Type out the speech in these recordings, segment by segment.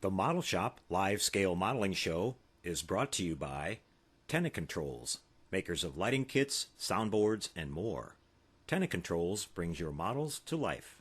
The Model Shop live scale modeling show is brought to you by Tenna Controls, makers of lighting kits, soundboards, and more. Tenna Controls brings your models to life.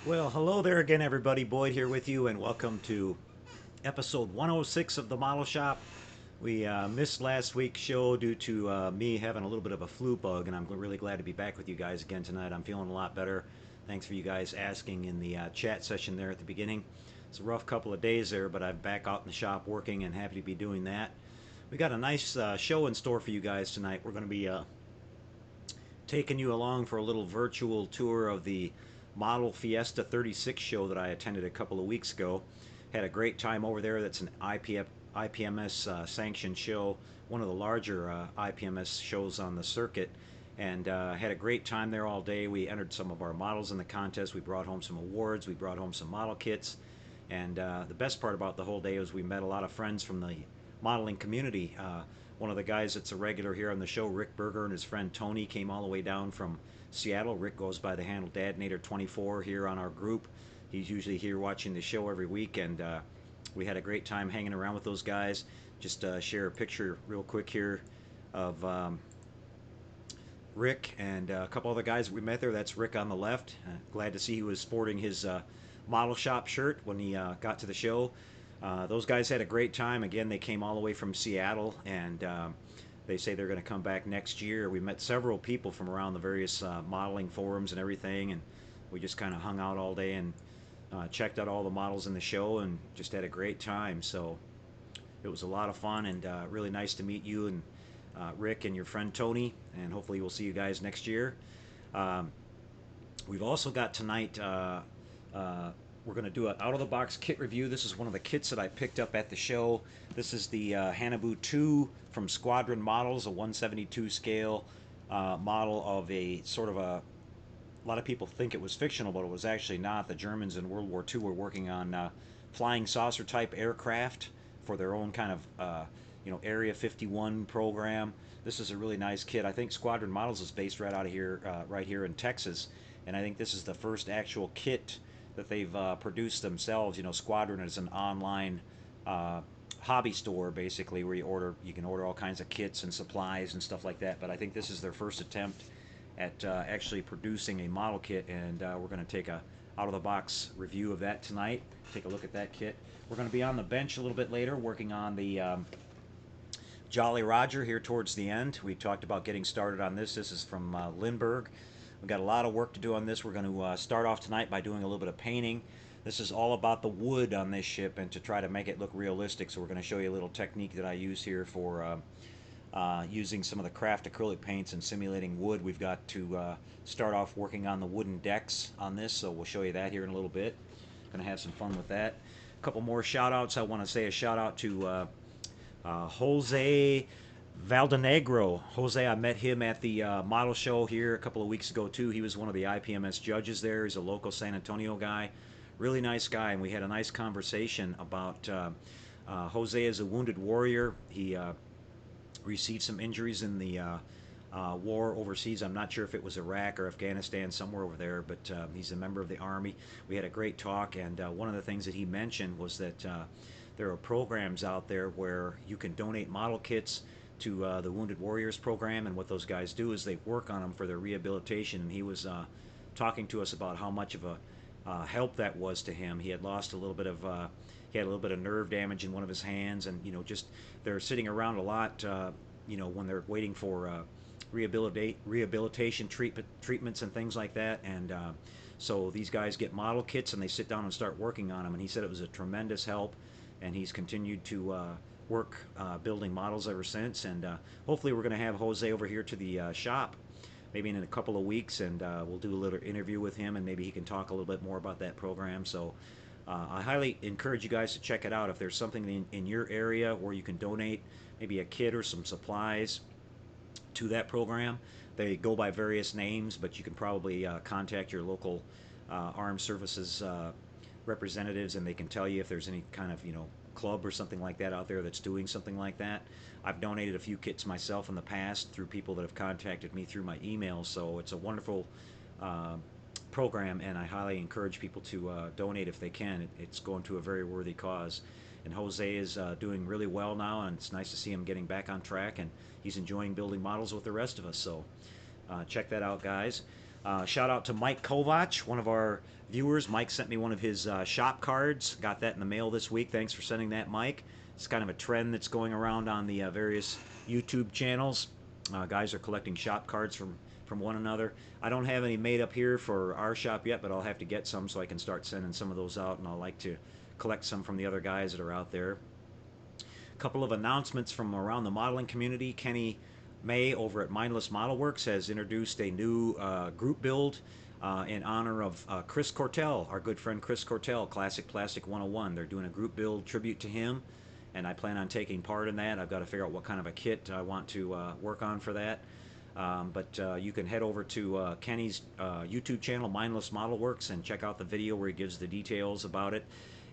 Well, hello there again, everybody. Boyd here with you, and welcome to episode 106 of the Model Shop. We missed last week's show due to me having a little bit of a flu bug, and I'm really glad to be back with you guys again tonight. I'm feeling a lot better. Thanks for you guys asking in the chat session there at the beginning. It's a rough couple of days there, but I'm back out in the shop working and happy to be doing that. We got a nice show in store for you guys tonight. We're going to be taking you along for a little virtual tour of the Model Fiesta 36 show that I attended a couple of weeks ago. Had a great time over there. That's an IPMS sanctioned show, one of the larger IPMS shows on the circuit, and had a great time there all day. We entered some of our models in the contest. We brought home some awards. We brought home some model kits, and the best part about the whole day was we met a lot of friends from the modeling community. One of the guys that's a regular here on the show, Rick Berger, and his friend Tony came all the way down from Seattle. Rick goes by the handle Dadnator24 here on our group. He's usually here watching the show every week, and we had a great time hanging around with those guys. Just share a picture real quick here of Rick and a couple other guys that we met there. That's Rick on the left. Glad to see he was sporting his model shop shirt when he got to the show. Those guys had a great time. Again, they came all the way from Seattle, and they say they're going to come back next year. We met several people from around the various modeling forums and everything, and we just kind of hung out all day and checked out all the models in the show and just had a great time. So it was a lot of fun, and really nice to meet you and Rick and your friend Tony, and hopefully we'll see you guys next year. Um, we've also got tonight we're going to do an out-of-the-box kit review. This is one of the kits that I picked up at the show. This is the Hanu 2 from Squadron Models, a 172 scale model of a sort of a lot of people think it was fictional, but it was actually not. The Germans in World War II were working on flying saucer type aircraft for their own kind of Area 51 program. This is a really nice kit. I think Squadron Models is based right here in Texas, and I think this is the first actual kit that they've produced themselves. Squadron is an online hobby store basically where you can order all kinds of kits and supplies and stuff like that. But I think this is their first attempt at actually producing a model kit, and we're going to take a out-of-the-box review of that tonight. Take a look at that kit. We're going to be on the bench a little bit later working on the Jolly Roger here towards the end. We talked about getting started on this. This is from Lindbergh. We've got a lot of work to do on this. We're going to start off tonight by doing a little bit of painting. This is all about the wood on this ship and to try to make it look realistic. So we're going to show you a little technique that I use here for using some of the craft acrylic paints and simulating wood. We've got to start off working on the wooden decks on this, so we'll show you that here in a little bit. Going to have some fun with that. A couple more shout outs. I want to say a shout out to Jose Valdenegro. Jose, I met him at the model show here a couple of weeks ago too. He was one of the IPMS judges there. He's a local San Antonio guy. Really nice guy, and we had a nice conversation about Jose is a wounded warrior. He received some injuries in the war overseas. I'm not sure if it was Iraq or Afghanistan, somewhere over there, but he's a member of the Army. We had a great talk, and one of the things that he mentioned was that there are programs out there where you can donate model kits to the Wounded Warriors program, and what those guys do is they work on them for their rehabilitation, and he was talking to us about how much of a help that was to him. He had lost a little bit of he had a little bit of nerve damage in one of his hands, and just they're sitting around a lot when they're waiting for rehabilitation treatments and things like that, and so these guys get model kits and they sit down and start working on them, and he said it was a tremendous help, and he's continued to work building models ever since, and hopefully we're going to have Jose over here to the shop maybe in a couple of weeks, and we'll do a little interview with him, and maybe he can talk a little bit more about that program. So I highly encourage you guys to check it out. If there's something in your area where you can donate maybe a kit or some supplies to that program, they go by various names, but you can probably contact your local armed services representatives, and they can tell you if there's any kind of club or something like that out there that's doing something like that. I've donated a few kits myself in the past through people that have contacted me through my email, so it's a wonderful program, and I highly encourage people to donate if they can. It's going to a very worthy cause, and Jose is doing really well now, and it's nice to see him getting back on track, and he's enjoying building models with the rest of us, so check that out, guys. Shout out to Mike Kovac, one of our viewers. Mike sent me one of his shop cards. Got that in the mail this week. Thanks for sending that, Mike. It's kind of a trend that's going around on the various YouTube channels. Guys are collecting shop cards from one another. I don't have any made up here for our shop yet, but I'll have to get some so I can start sending some of those out, and I'll like to collect some from the other guys that are out there. A couple of announcements from around the modeling community. Kenny May over at Mindless Model Works has introduced a new group build in honor of Chris Cortell, our good friend Chris Cortell, Classic Plastic 101. They're doing a group build tribute to him, and I plan on taking part in that. I've got to figure out what kind of a kit I want to work on for that. But you can head over to Kenny's YouTube channel, Mindless Model Works, and check out the video where he gives the details about it.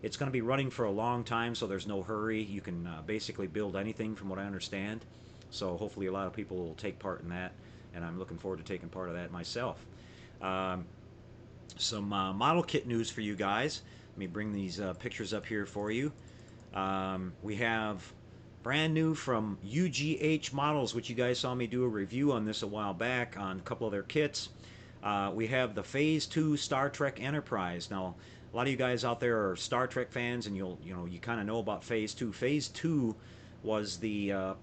It's going to be running for a long time, so there's no hurry. You can basically build anything from what I understand. So hopefully a lot of people will take part in that, and I'm looking forward to taking part of that myself. Some model kit news for you guys. Let me bring these pictures up here for you. We have brand new from UGH Models, which you guys saw me do a review on this a while back on a couple of their kits. We have the Phase 2 Star Trek Enterprise. Now, a lot of you guys out there are Star Trek fans, and you kind of know about Phase 2. Phase 2 was the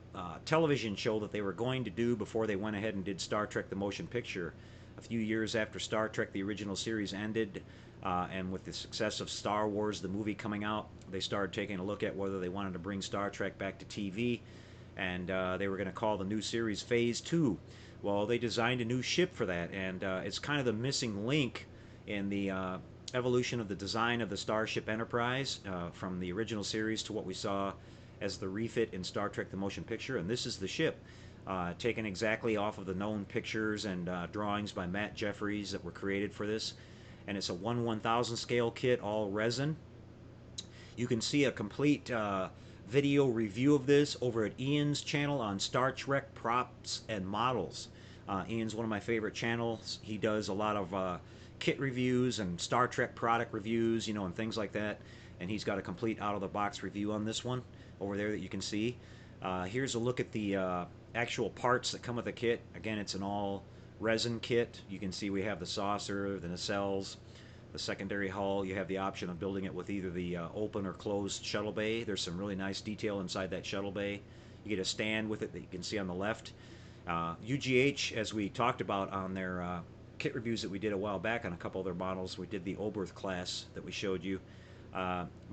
television show that they were going to do before they went ahead and did Star Trek the Motion Picture. A few years after Star Trek the original series ended, and with the success of Star Wars the movie coming out, they started taking a look at whether they wanted to bring Star Trek back to TV, and they were going to call the new series Phase 2. Well, they designed a new ship for that, and it's kind of the missing link in the evolution of the design of the Starship Enterprise from the original series to what we saw as the refit in Star Trek the Motion Picture, and this is the ship. Taken exactly off of the known pictures and drawings by Matt Jeffries that were created for this, and it's a 1/1000 scale kit, all resin. You can see a complete video review of this over at Ian's channel on Star Trek Props and Models. Ian's one of my favorite channels. He does a lot of kit reviews and Star Trek product reviews, and things like that, and he's got a complete out-of-the-box review on this one over there that you can see. Here's a look at the actual parts that come with the kit. Again, it's an all resin kit. You can see we have the saucer, the nacelles, The secondary hull, you have the option of building it with either the open or closed shuttle bay. There's some really nice detail inside that shuttle bay. You get a stand with it that you can see on the left. UGH, as we talked about on their kit reviews that we did a while back on a couple of their models, we did the Oberth class that we showed you.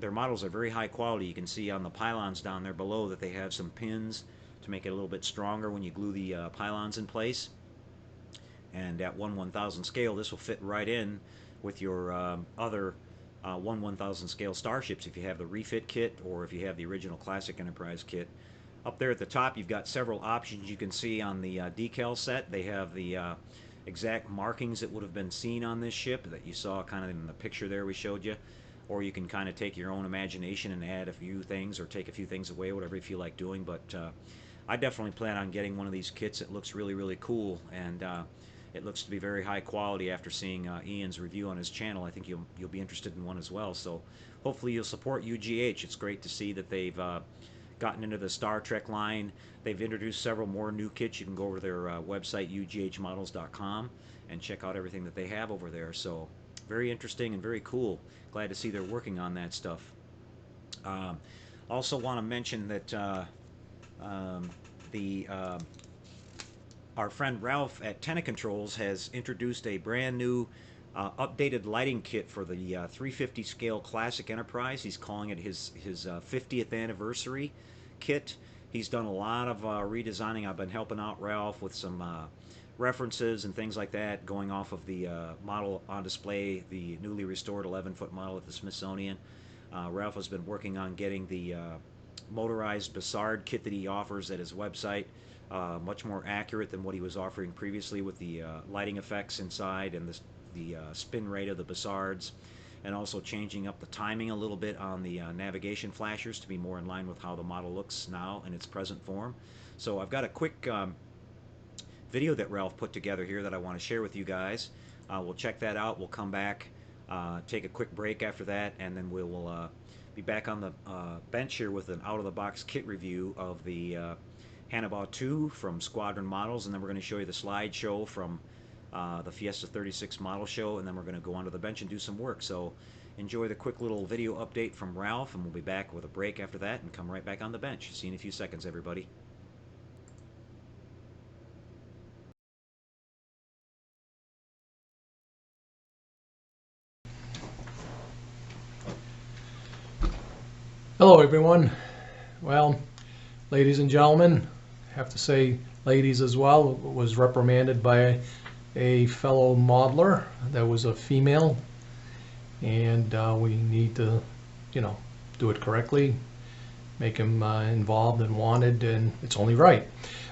Their models are very high quality. You can see on the pylons down there below that they have some pins to make it a little bit stronger when you glue the pylons in place. And at 1/1000 scale, this will fit right in with your other 1/1000 scale starships if you have the refit kit or if you have the original Classic Enterprise kit. Up there at the top, you've got several options you can see on the decal set. They have the exact markings that would have been seen on this ship that you saw kind of in the picture there we showed you. Or you can kind of take your own imagination and add a few things or take a few things away, whatever you feel like doing. But I definitely plan on getting one of these kits. It looks really, really cool, and it looks to be very high quality after seeing Ian's review on his channel. I think you'll be interested in one as well. So hopefully you'll support UGH. It's great to see that they've gotten into the Star Trek line. They've introduced several more new kits. You can go over to their website, ughmodels.com, and check out everything that they have over there. So very interesting and very cool. Glad to see they're working on that stuff. Also want to mention that our friend Ralph at Tenna Controls has introduced a brand new updated lighting kit for the 350 scale Classic Enterprise. He's calling it his 50th anniversary kit. He's done a lot of redesigning. I've been helping out Ralph with some references and things like that, going off of the model on display, the newly restored 11-foot model at the Smithsonian. Ralph has been working on getting the motorized Bassard kit that he offers at his website, much more accurate than what he was offering previously with the lighting effects inside and the spin rate of the Bassards, and also changing up the timing a little bit on the navigation flashers to be more in line with how the model looks now in its present form. So I've got a quick video that Ralph put together here that I want to share with you guys. We'll check that out. We'll come back, take a quick break after that, and then we will be back on the bench here with an out-of-the-box kit review of the Hannibal 2 from Squadron Models, and then we're going to show you the slideshow from the Fiesta 36 model show, and then we're going to go onto the bench and do some work. So enjoy the quick little video update from Ralph, and we'll be back with a break after that and come right back on the bench. See you in a few seconds, everybody. Hello everyone. Well, ladies and gentlemen, I have to say ladies as well, was reprimanded by a fellow modeler that was a female, and we need to, do it correctly, make him involved and wanted, and it's only right.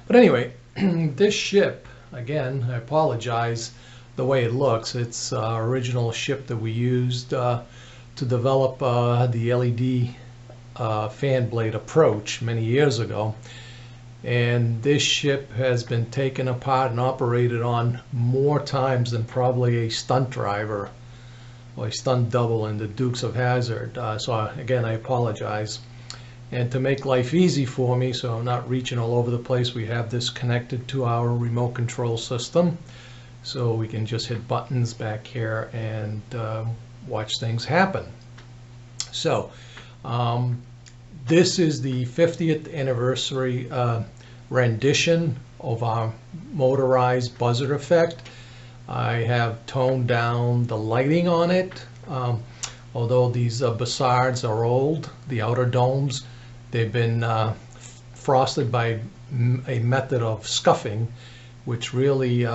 But anyway, this ship, again, I apologize the way it looks. It's original ship that we used to develop the LED fan blade approach many years ago, and this ship has been taken apart and operated on more times than probably a stunt driver or a stunt double in the Dukes of Hazzard. So again, I apologize, and to make life easy for me so I'm not reaching all over the place, we have this connected to our remote control system, so we can just hit buttons back here and watch things happen. So this is the 50th anniversary rendition of our motorized buzzard effect. I have toned down the lighting on it. Although these Bassards are old, the outer domes, they've been frosted by a method of scuffing, which really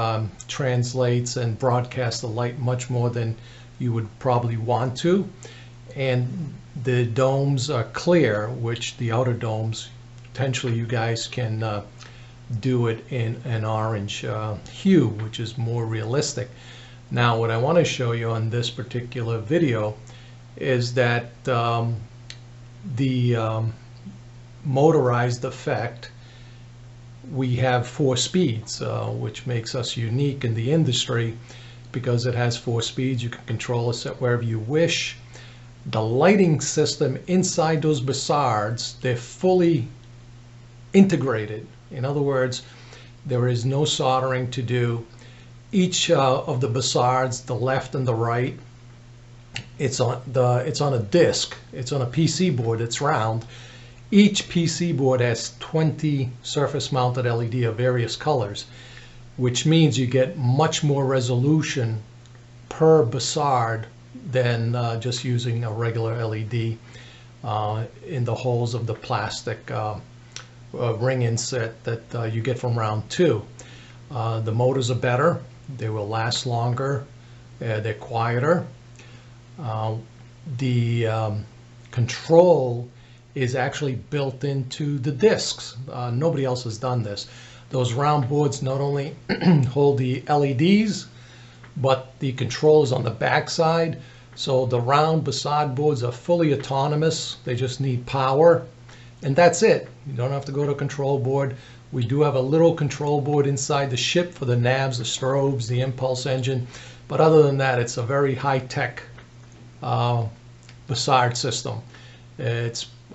translates and broadcasts the light much more than you would probably want to. And the domes are clear, which the outer domes, potentially you guys can do it in an orange hue, which is more realistic. Now what I want to show you on this particular video is that the motorized effect, we have 4 speeds, which makes us unique in the industry because it has 4 speeds. You can control it set wherever you wish. The lighting system inside those Bassards, they're fully integrated. In other words, there is no soldering to do. Each of the Bassards, the left and the right, it's on a disc. It's on a PC board. It's round. Each PC board has 20 surface mounted LED of various colors, which means you get much more resolution per Bassard than just using a regular LED in the holes of the plastic ring inset that you get from round 2. The motors are better. They will last longer. They're quieter. The control is actually built into the discs. Nobody else has done this. Those round boards not only hold the LEDs, but the control is on the back side. So the round Bassard boards are fully autonomous. They just need power, and that's it. You don't have to go to a control board. We do have a little control board inside the ship for the navs, the strobes, the impulse engine. But other than that, it's a very high-tech Bassard system.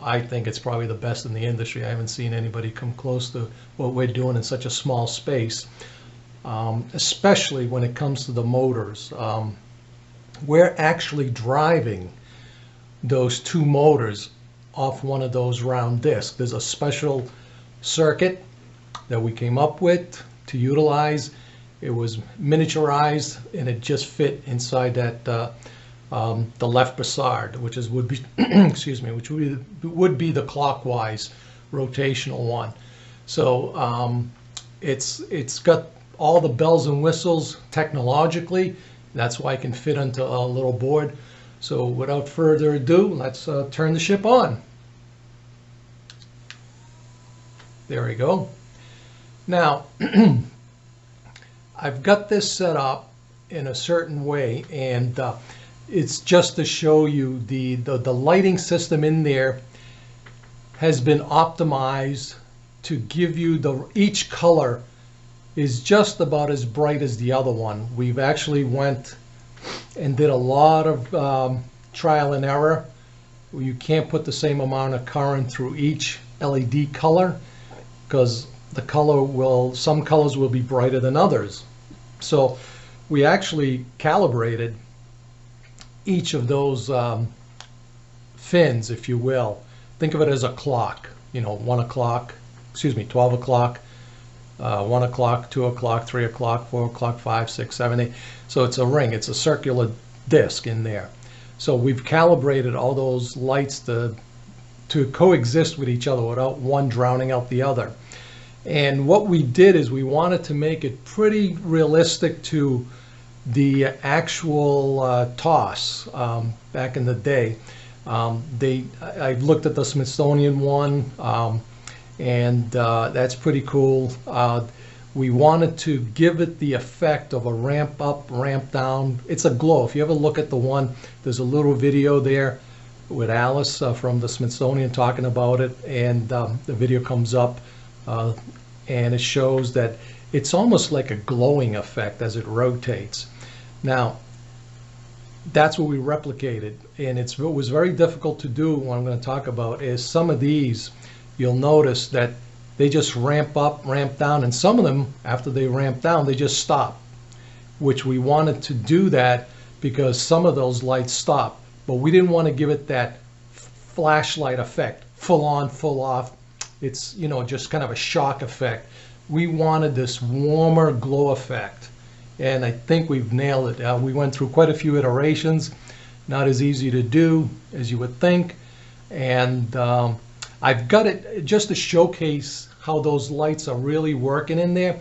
I think it's probably the best in the industry. I haven't seen anybody come close to what we're doing in such a small space, especially when it comes to the motors. We're actually driving those 2 motors off one of those round discs. There's a special circuit that we came up with to utilize. It was miniaturized and it just fit inside that the left Bassard, which would be excuse me, which would be the clockwise rotational one. So it's got all the bells and whistles technologically. That's why it can fit onto a little board. So without further ado, let's turn the ship on. There we go. Now, I've got this set up in a certain way, and it's just to show you the lighting system in there has been optimized to give you each color is just about as bright as the other one. We've actually went and did a lot of trial and error. You can't put the same amount of current through each LED color because some colors will be brighter than others. So we actually calibrated each of those fins, if you will. Think of it as a clock, 1 o'clock, 12 o'clock, 1 o'clock, 2 o'clock, 3 o'clock, 4 o'clock, 5, 6, 7, 8. So it's a ring, it's a circular disc in there. So we've calibrated all those lights to coexist with each other without one drowning out the other. And what we did is we wanted to make it pretty realistic to the actual TOS back in the day. I looked at the Smithsonian one, and that's pretty cool. We wanted to give it the effect of a ramp up, ramp down. It's a glow. If you ever look at the one, there's a little video there with Alice from the Smithsonian talking about it, and the video comes up and it shows that it's almost like a glowing effect as it rotates. Now, that's what we replicated, and it was very difficult to do. What I'm going to talk about is some of these, you'll notice that they just ramp up, ramp down, and some of them, after they ramp down, they just stop, which we wanted to do that because some of those lights stop, but we didn't want to give it that flashlight effect, full on, full off. It's, just kind of a shock effect. We wanted this warmer glow effect, and I think we've nailed it. We went through quite a few iterations, not as easy to do as you would think, and I've got it just to showcase how those lights are really working in there.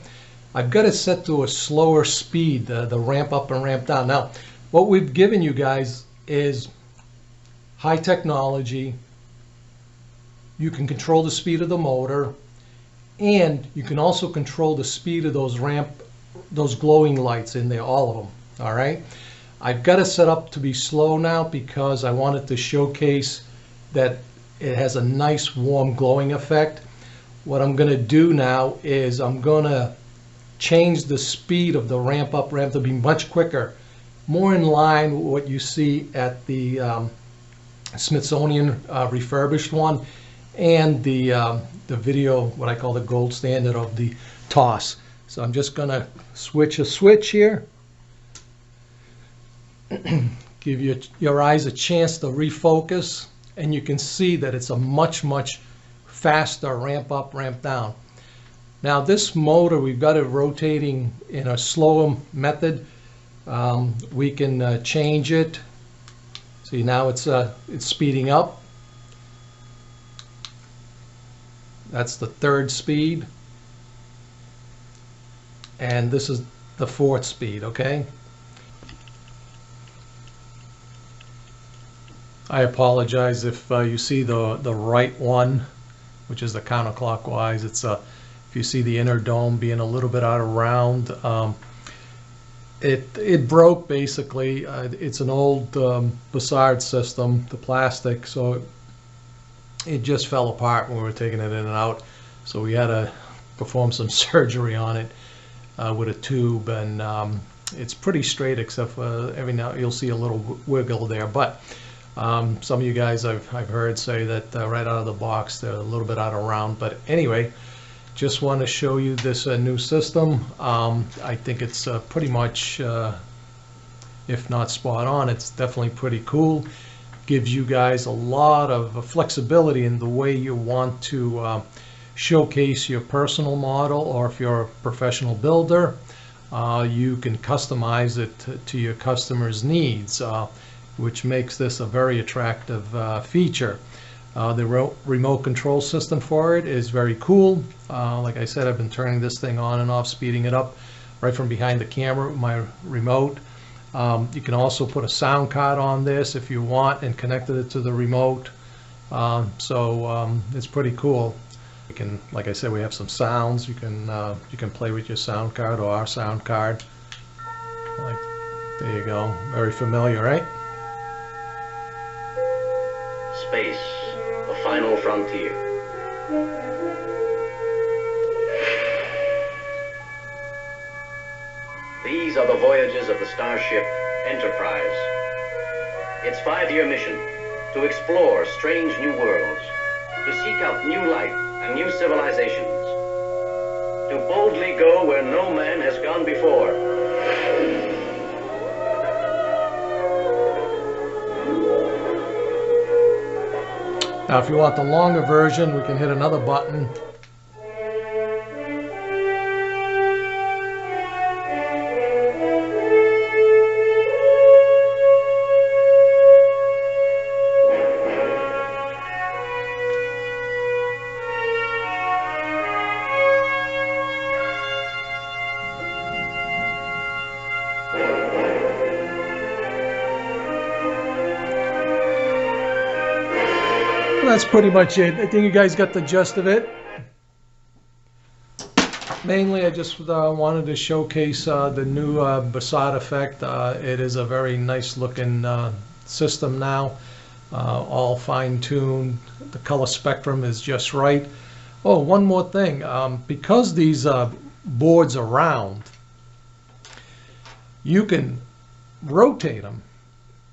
I've got it set to a slower speed, the ramp up and ramp down. Now, what we've given you guys is high technology. You can control the speed of the motor, and you can also control the speed of those glowing lights in there, all of them. All right. I've got it set up to be slow now because I wanted to showcase that it has a nice warm glowing effect. What I'm going to do now is I'm going to change the speed of the ramp up, ramp to be much quicker, more in line with what you see at the Smithsonian refurbished one, and the video, what I call the gold standard of the TOS. So I'm just going to switch a switch here. give your eyes a chance to refocus, and you can see that it's a much faster ramp up, ramp down. Now this motor, we've got it rotating in a slower method. We can change it. See, now it's speeding up. That's the third speed. And this is the fourth speed, okay? I apologize if you see the right one, which is the counterclockwise. It's if you see the inner dome being a little bit out of round, it broke basically. It's an old Bussard system, the plastic, so it just fell apart when we were taking it in and out. So we had to perform some surgery on it with a tube, and it's pretty straight except for every now you'll see a little wiggle there. But some of you guys I've heard say that right out of the box they're a little bit out of round. But anyway, just want to show you this new system. I think it's pretty much, if not spot on, it's definitely pretty cool. Gives you guys a lot of flexibility in the way you want to showcase your personal model, or if you're a professional builder, you can customize it to your customer's needs, which makes this a very attractive feature. The remote control system for it is very cool. Like I said, I've been turning this thing on and off, speeding it up right from behind the camera with my remote. You can also put a sound card on this if you want and connected it to the remote. It's pretty cool. You can, like I said, we have some sounds. You can play with your sound card or our sound card. Like, there you go. Very familiar, right? Space, the final frontier. These are the voyages of the starship Enterprise. Its 5-year mission: to explore strange new worlds, to seek out new life and new civilizations, to boldly go where no man has gone before. Now, if you want the longer version, we can hit another button. That's pretty much it. I think you guys got the gist of it. Mainly, I just wanted to showcase the new Bussard effect. It is a very nice looking system now, all fine-tuned. The color spectrum is just right. Oh, one more thing. Because these boards are round, you can rotate them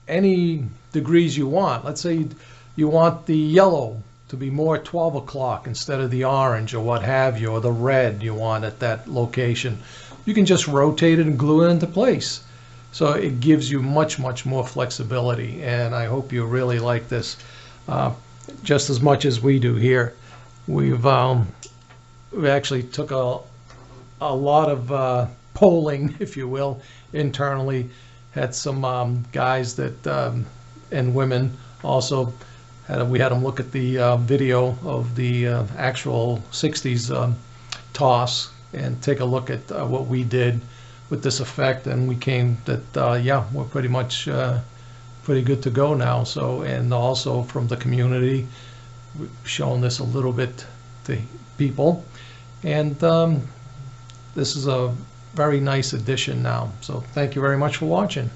any degrees you want. Let's say you want the yellow to be more 12 o'clock instead of the orange or what have you, or the red you want at that location. You can just rotate it and glue it into place. So it gives you much more flexibility, and I hope you really like this just as much as we do here. We actually took a lot of polling, if you will, internally. Had some guys that and women also. We had them look at the video of the actual 60s toss and take a look at what we did with this effect, and we came that yeah, we're pretty much pretty good to go now. So, and also from the community, we've shown this a little bit to people, and this is a very nice addition now. So thank you very much for watching.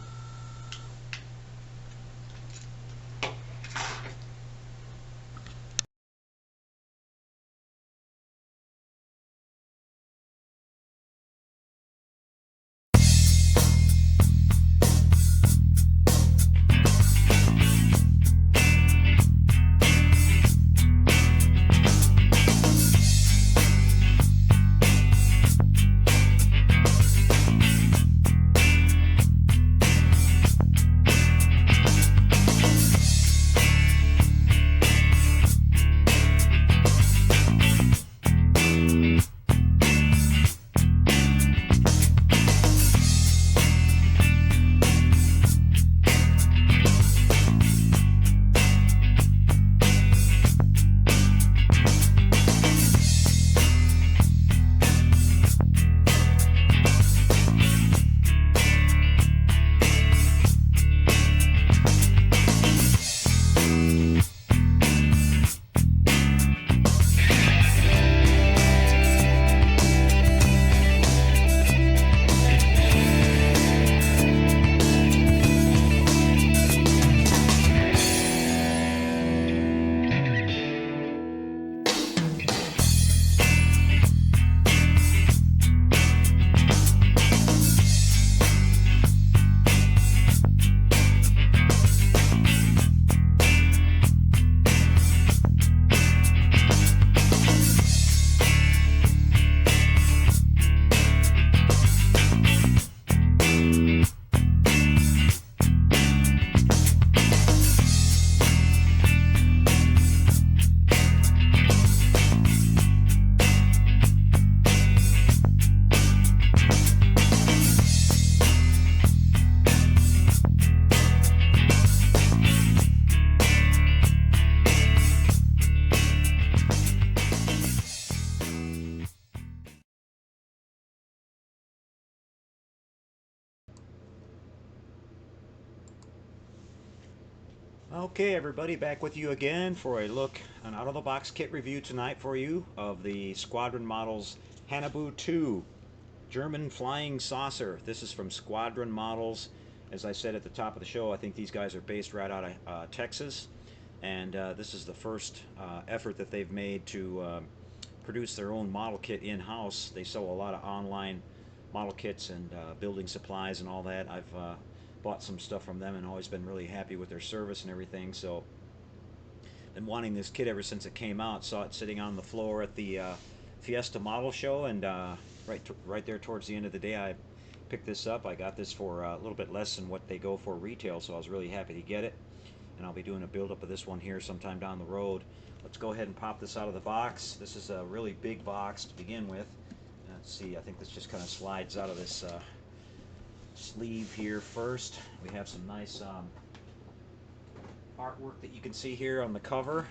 Okay, everybody, back with you again for a look, an out-of-the-box kit review tonight for you of the Squadron Models Hanu 2 German Flying Saucer. This is from Squadron Models. As I said at the top of the show, I think these guys are based right out of Texas, and this is the first effort that they've made to produce their own model kit in-house. They sell a lot of online model kits and building supplies and all that. I've bought some stuff from them and always been really happy with their service and everything. So been wanting this kit ever since it came out. Saw it sitting on the floor at the Fiesta model show, and right there towards the end of the day I picked this up. I got this for a little bit less than what they go for retail, so I was really happy to get it, and I'll be doing a build-up of this one here sometime down the road. Let's go ahead and pop this out of the box. This is a really big box to begin with. Let's see, I think this just kind of slides out of this sleeve here first. We have some nice artwork that you can see here on the cover,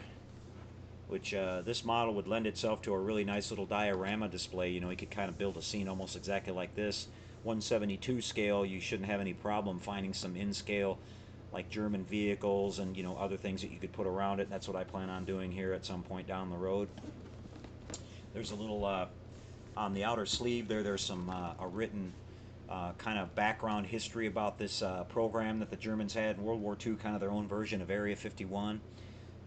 which this model would lend itself to a really nice little diorama display. You know, you could kind of build a scene almost exactly like this. 1/72 scale, you shouldn't have any problem finding some in scale like German vehicles and, you know, other things that you could put around it. That's what I plan on doing here at some point down the road. There's a little on the outer sleeve there's some a written kind of background history about this program that the Germans had in World War II, kind of their own version of Area 51.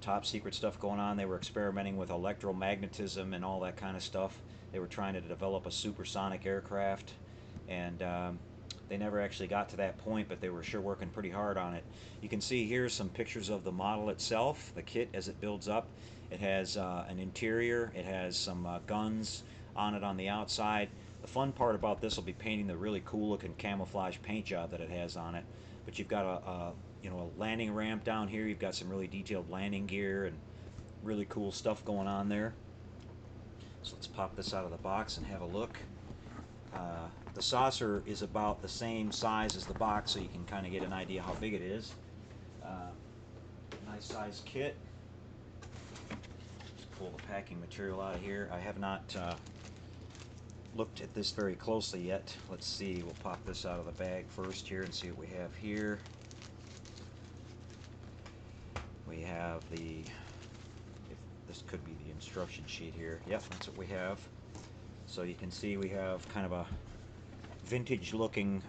Top secret stuff going on. They were experimenting with electromagnetism and all that kind of stuff. They were trying to develop a supersonic aircraft, and they never actually got to that point, but they were sure working pretty hard on it. You can see here some pictures of the model itself, the kit as it builds up. It has an interior, it has some guns on it on the outside. The fun part about this will be painting the really cool looking camouflage paint job that it has on it. But you've got a landing ramp down here. You've got some really detailed landing gear and really cool stuff going on there. So let's pop this out of the box and have a look. The saucer is about the same size as the box, so you can kind of get an idea how big it is. Nice size kit. Just pull the packing material out of here. I have not looked at this very closely yet. Let's see, we'll pop this out of the bag first here and see what we have here. We have this could be the instruction sheet here. Yep, that's what we have. So you can see we have kind of a vintage looking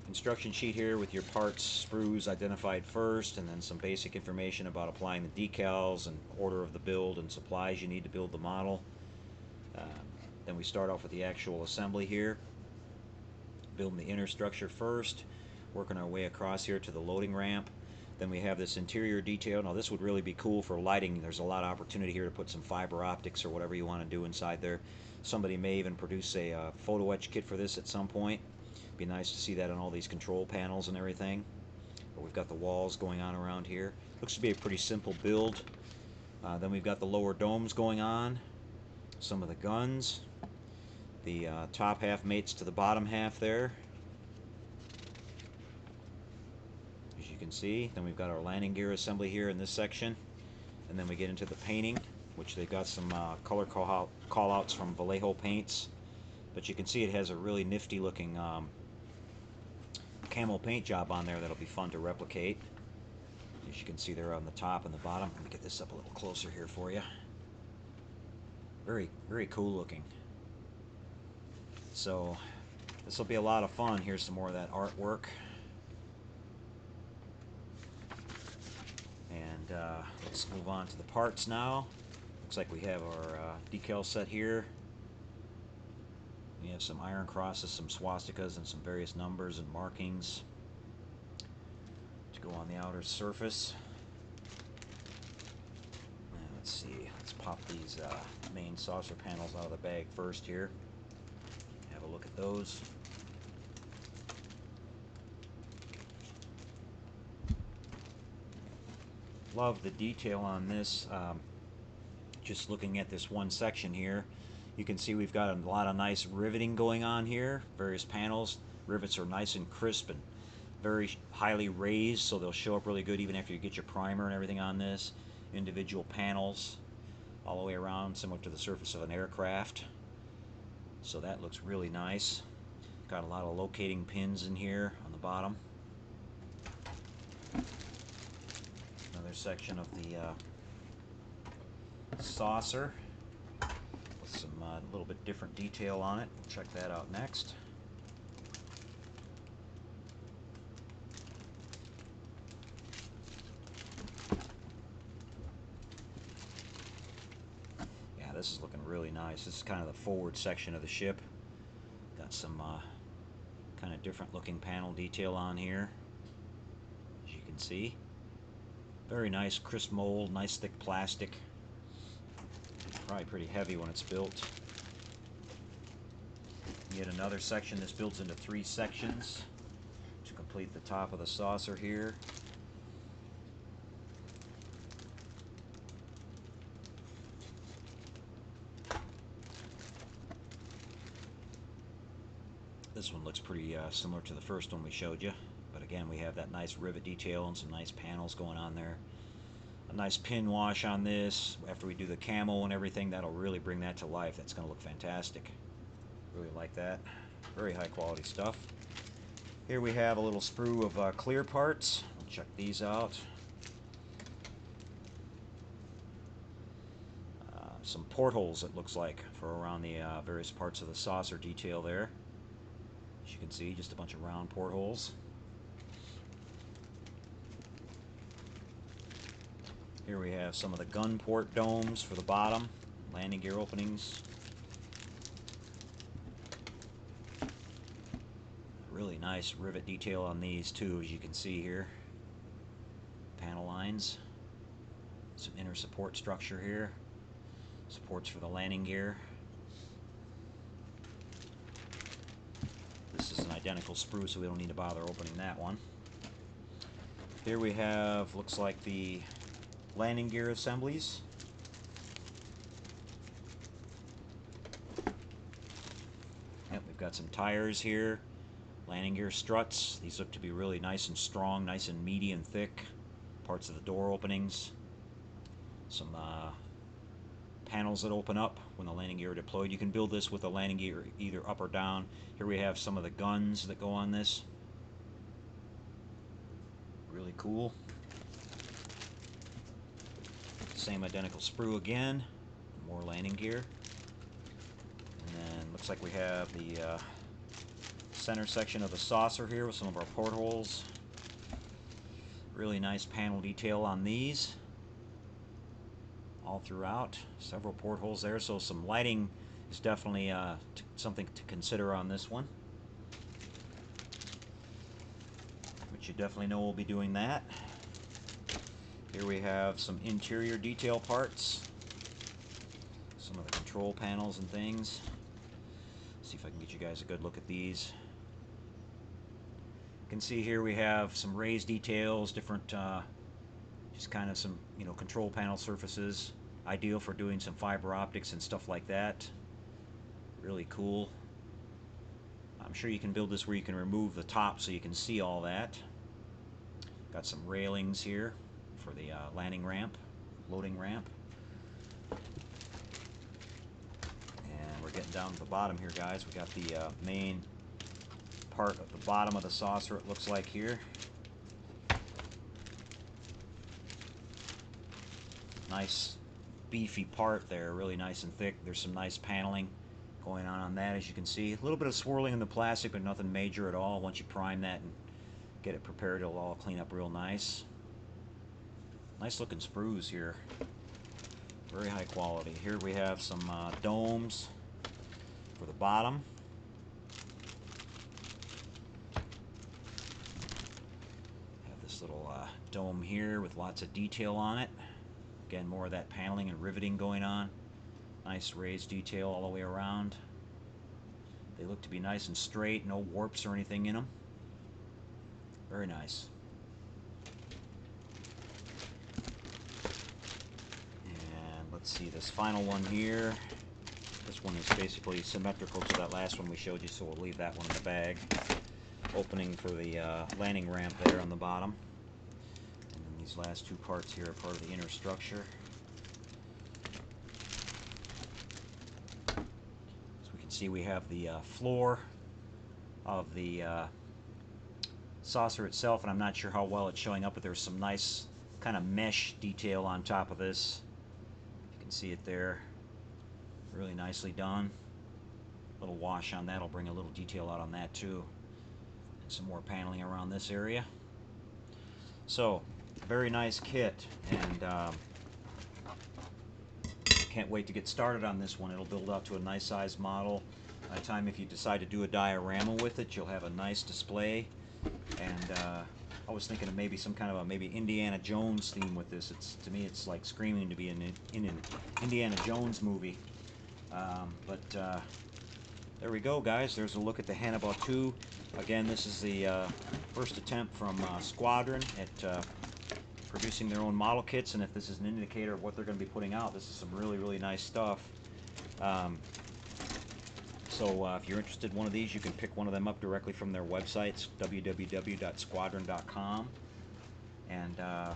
instruction sheet here with your parts, sprues identified first, and then some basic information about applying the decals and order of the build and supplies you need to build the model. Then we start off with the actual assembly here, building the inner structure first, working our way across here to the loading ramp. Then we have this interior detail. Now this would really be cool for lighting. There's a lot of opportunity here to put some fiber optics or whatever you want to do inside there. Somebody may even produce a photo etch kit for this at some point. Be nice to see that on all these control panels and everything. But we've got the walls going on around here. Looks to be a pretty simple build. Then we've got the lower domes going on, some of the guns. The top half mates to the bottom half there, as you can see. Then we've got our landing gear assembly here in this section, and then we get into the painting, which they've got some color call-outs from Vallejo paints, but you can see it has a really nifty looking camo paint job on there that'll be fun to replicate, as you can see there on the top and the bottom. Let me get this up a little closer here for you. Very, very cool looking. So this will be a lot of fun. Here's some more of that artwork. And let's move on to the parts now. Looks like we have our decal set here. We have some iron crosses, some swastikas, and some various numbers and markings to go on the outer surface. And let's see, let's pop these main saucer panels out of the bag first here. Have a look at those. Love the detail on this. Just looking at this one section here, you can see we've got a lot of nice riveting going on here. Various panels. Rivets are nice and crisp and very highly raised, so they'll show up really good even after you get your primer and everything on this. Individual panels all the way around, similar to the surface of an aircraft. So that looks really nice. Got a lot of locating pins in here on the bottom. another section of the saucer with some little bit different detail on it. We'll check that out next. Yeah, this is looking really nice. This is kind of the forward section of the ship. Got some kind of different looking panel detail on here, as you can see. Very nice crisp mold, nice thick plastic. Probably pretty heavy when it's built. Yet another section. This builds into 3 sections to complete the top of the saucer here. This one looks pretty similar to the first one we showed you, but again we have that nice rivet detail and some nice panels going on there. A nice pin wash on this. After we do the camo and everything, that'll really bring that to life. That's going to look fantastic. Really like that. Very high quality stuff. Here we have a little sprue of clear parts. We'll check these out. Some portholes, it looks like, for around the various parts of the saucer detail there. As you can see, just a bunch of round portholes. Here we have some of the gun port domes for the bottom, landing gear openings. Really nice rivet detail on these too, as you can see here. Panel lines. Some inner support structure here. Supports for the landing gear. This is an identical sprue, so we don't need to bother opening that one. Here we have, looks like the landing gear assemblies. Yep, we've got some tires here, landing gear struts. These look to be really nice and strong, nice and meaty and thick. Parts of the door openings. Some panels that open up when the landing gear are deployed. You can build this with the landing gear either up or down. Here we have some of the guns that go on this. Really cool. Same identical sprue again. More landing gear. And then looks like we have the center section of the saucer here with some of our portholes. Really nice panel detail on these. All throughout. Several portholes there, so some lighting is definitely something to consider on this one. Which you definitely know we'll be doing that. Here we have some interior detail parts. Some of the control panels and things. See if I can get you guys a good look at these. You can see here we have some raised details, different just kind of some, you know, control panel surfaces. Ideal for doing some fiber optics and stuff like that. Really cool. I'm sure you can build this where you can remove the top so you can see all that. Got some railings here for the landing ramp, loading ramp. And we're getting down to the bottom here, guys. We got the main part of the bottom of the saucer, it looks like here. Nice beefy part there, really nice and thick. There's some nice paneling going on that, as you can see. A little bit of swirling in the plastic, but nothing major at all. Once you prime that and get it prepared, it'll all clean up real nice. Nice looking sprues here. Very high quality. Here we have some domes for the bottom. Have this little dome here with lots of detail on it. Again, more of that paneling and riveting going on. Nice raised detail all the way around. They look to be nice and straight, no warps or anything in them. Very nice. And let's see this final one here. This one is basically symmetrical to that last one we showed you, so we'll leave that one in the bag. Opening for the landing ramp there on the bottom. These last two parts here are part of the inner structure. So we can see we have the floor of the saucer itself, and I'm not sure how well it's showing up, but there's some nice kind of mesh detail on top of this. You can see it there. Really nicely done. A little wash on that will bring a little detail out on that too. And some more paneling around this area. So, very nice kit, and can't wait to get started on this one. It'll build out to a nice size model. By the time if you decide to do a diorama with it, you'll have a nice display. And I was thinking of maybe some kind of a maybe Indiana Jones theme with this. To me, it's like screaming to be in an Indiana Jones movie. There we go, guys. There's a look at the Hannibal 2. Again, this is the first attempt from Squadron at producing their own model kits, and if this is an indicator of what they're going to be putting out, this is some really, really nice stuff. So if you're interested in one of these, you can pick one of them up directly from their websites, www.squadron.com. And I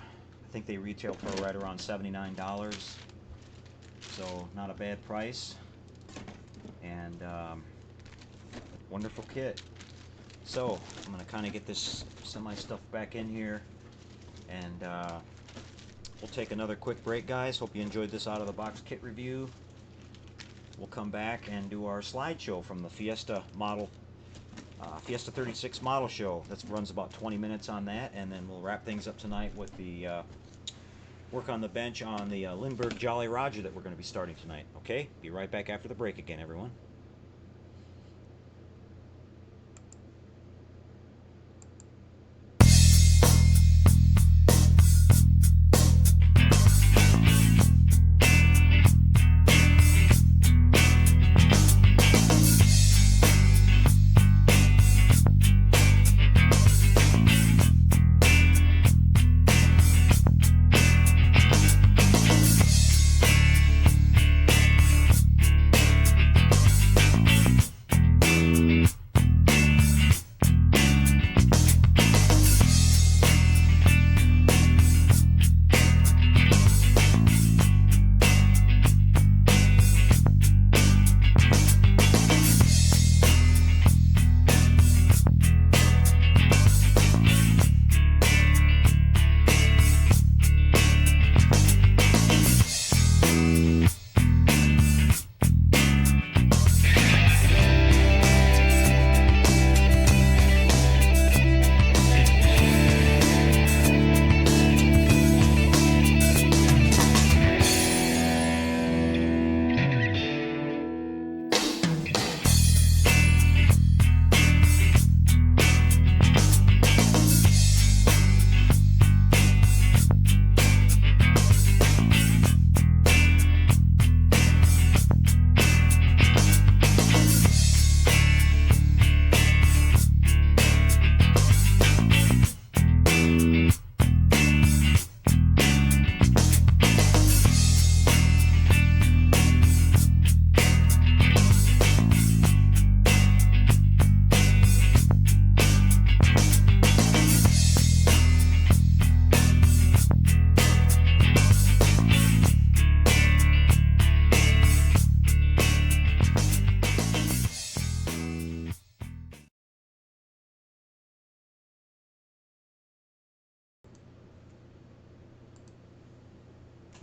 think they retail for right around $79. So not a bad price. And wonderful kit. So I'm going to kind of get this semi stuff back in here, and we'll take another quick break, guys. Hope you enjoyed this out of the box kit review. We'll come back and do our slideshow from the Fiesta model, Fiesta 36 model show. That runs about 20 minutes on that, and then we'll wrap things up tonight with the work on the bench on the Lindbergh Jolly Roger that we're going to be starting tonight. Okay, be right back after the break again, everyone.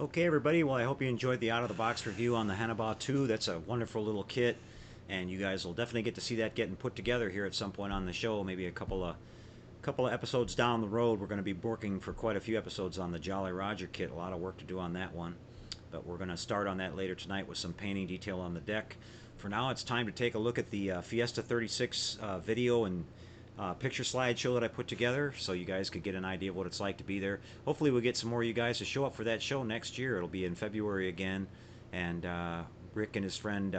Okay, everybody, well, I hope you enjoyed the out-of-the-box review on the Hannibal 2. That's a wonderful little kit, and you guys will definitely get to see that getting put together here at some point on the show, maybe a couple of episodes down the road. We're going to be working for quite a few episodes on the Jolly Roger kit. A lot of work to do on that one, but we're going to start on that later tonight with some painting detail on the deck. For now, it's time to take a look at the Fiesta 36 video and picture slideshow that I put together, so you guys could get an idea of what it's like to be there. Hopefully we'll get some more of you guys to show up for that show next year. It'll be in February again, and Rick and his friend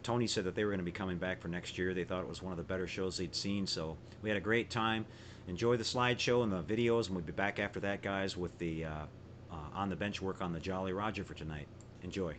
Tony said that they were going to be coming back for next year. They thought it was one of the better shows they'd seen, so we had a great time. Enjoy the slideshow and the videos, and we'll be back after that, guys, with the on the bench work on the Jolly Roger for tonight. Enjoy.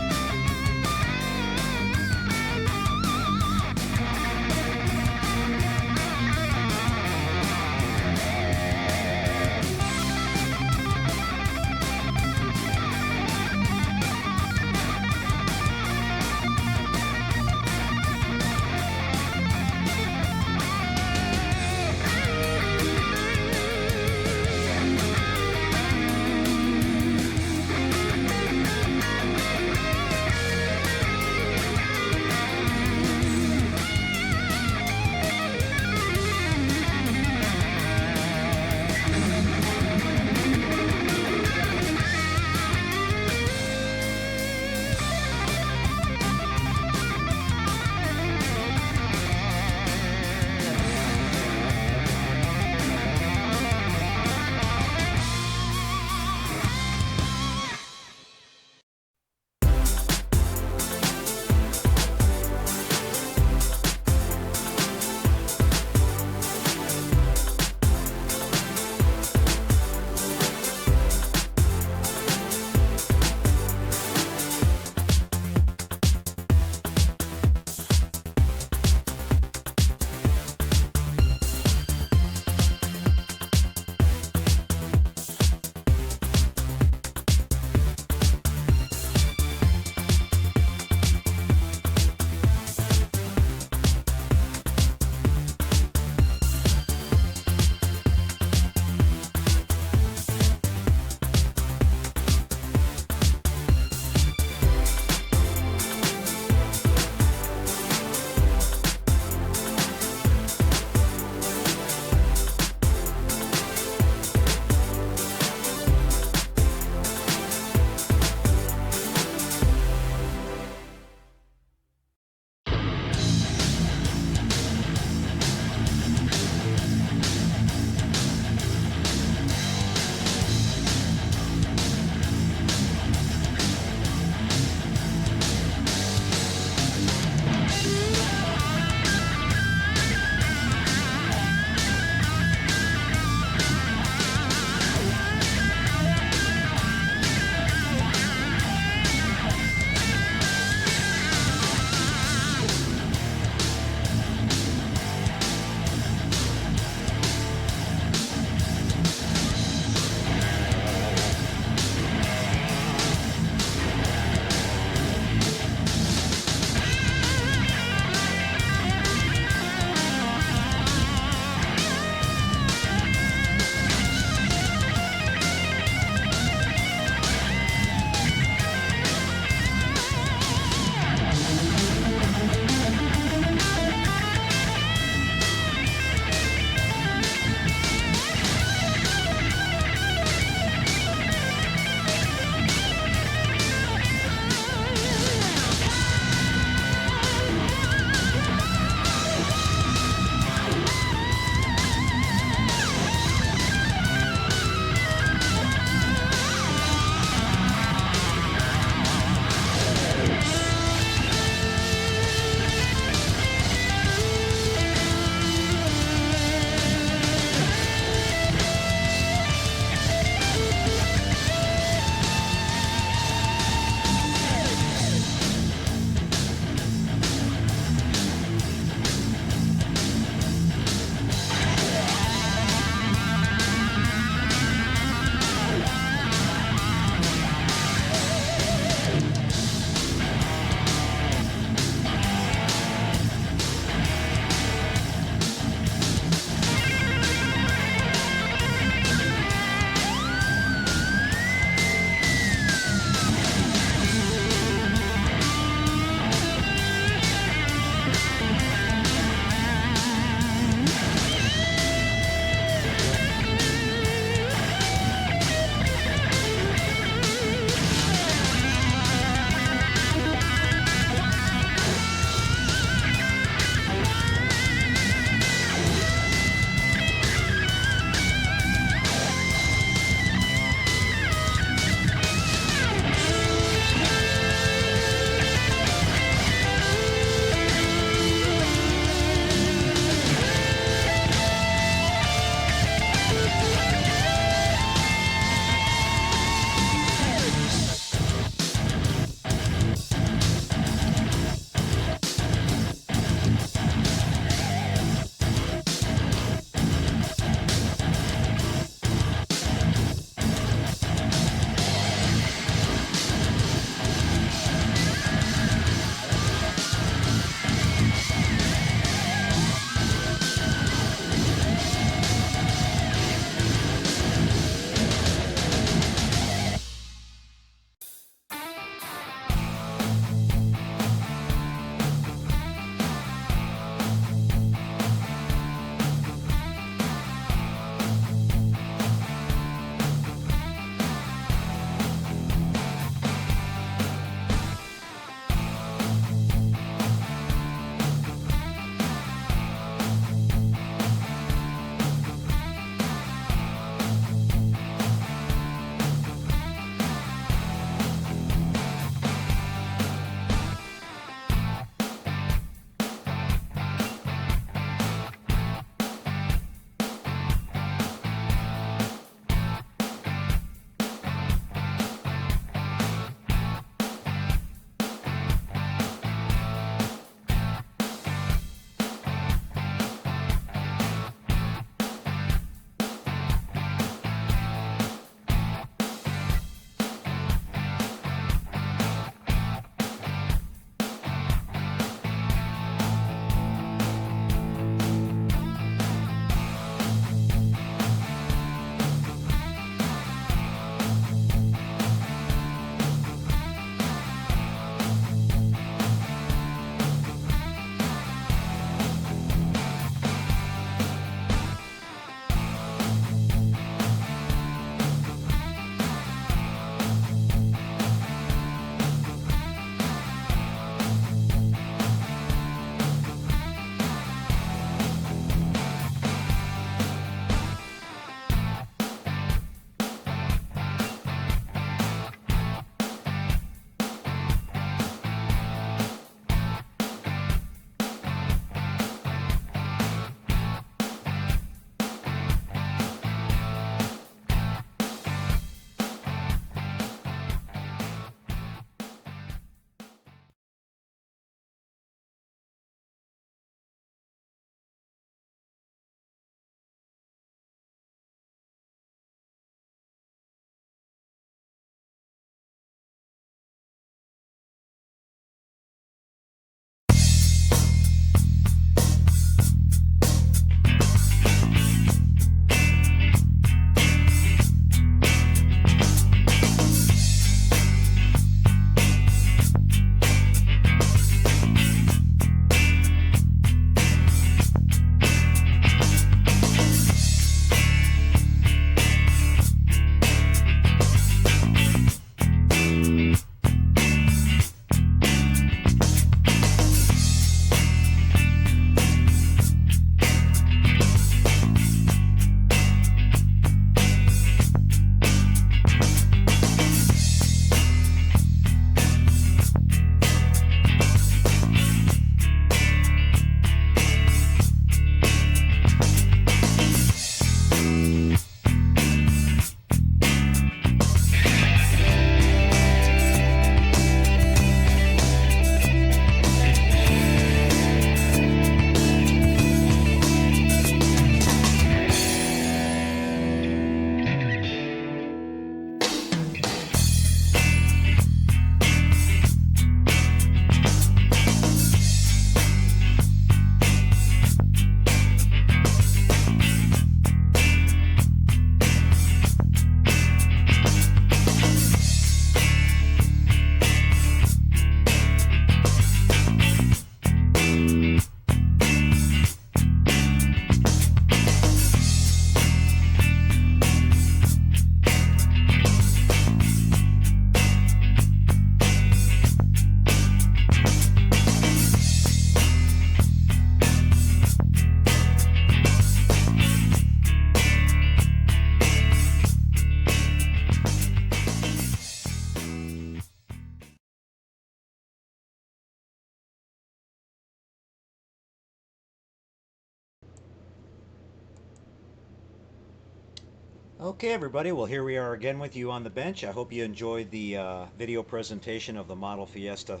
Okay, everybody. Well, here we are again with you on the bench. I hope you enjoyed the video presentation of the Model Fiesta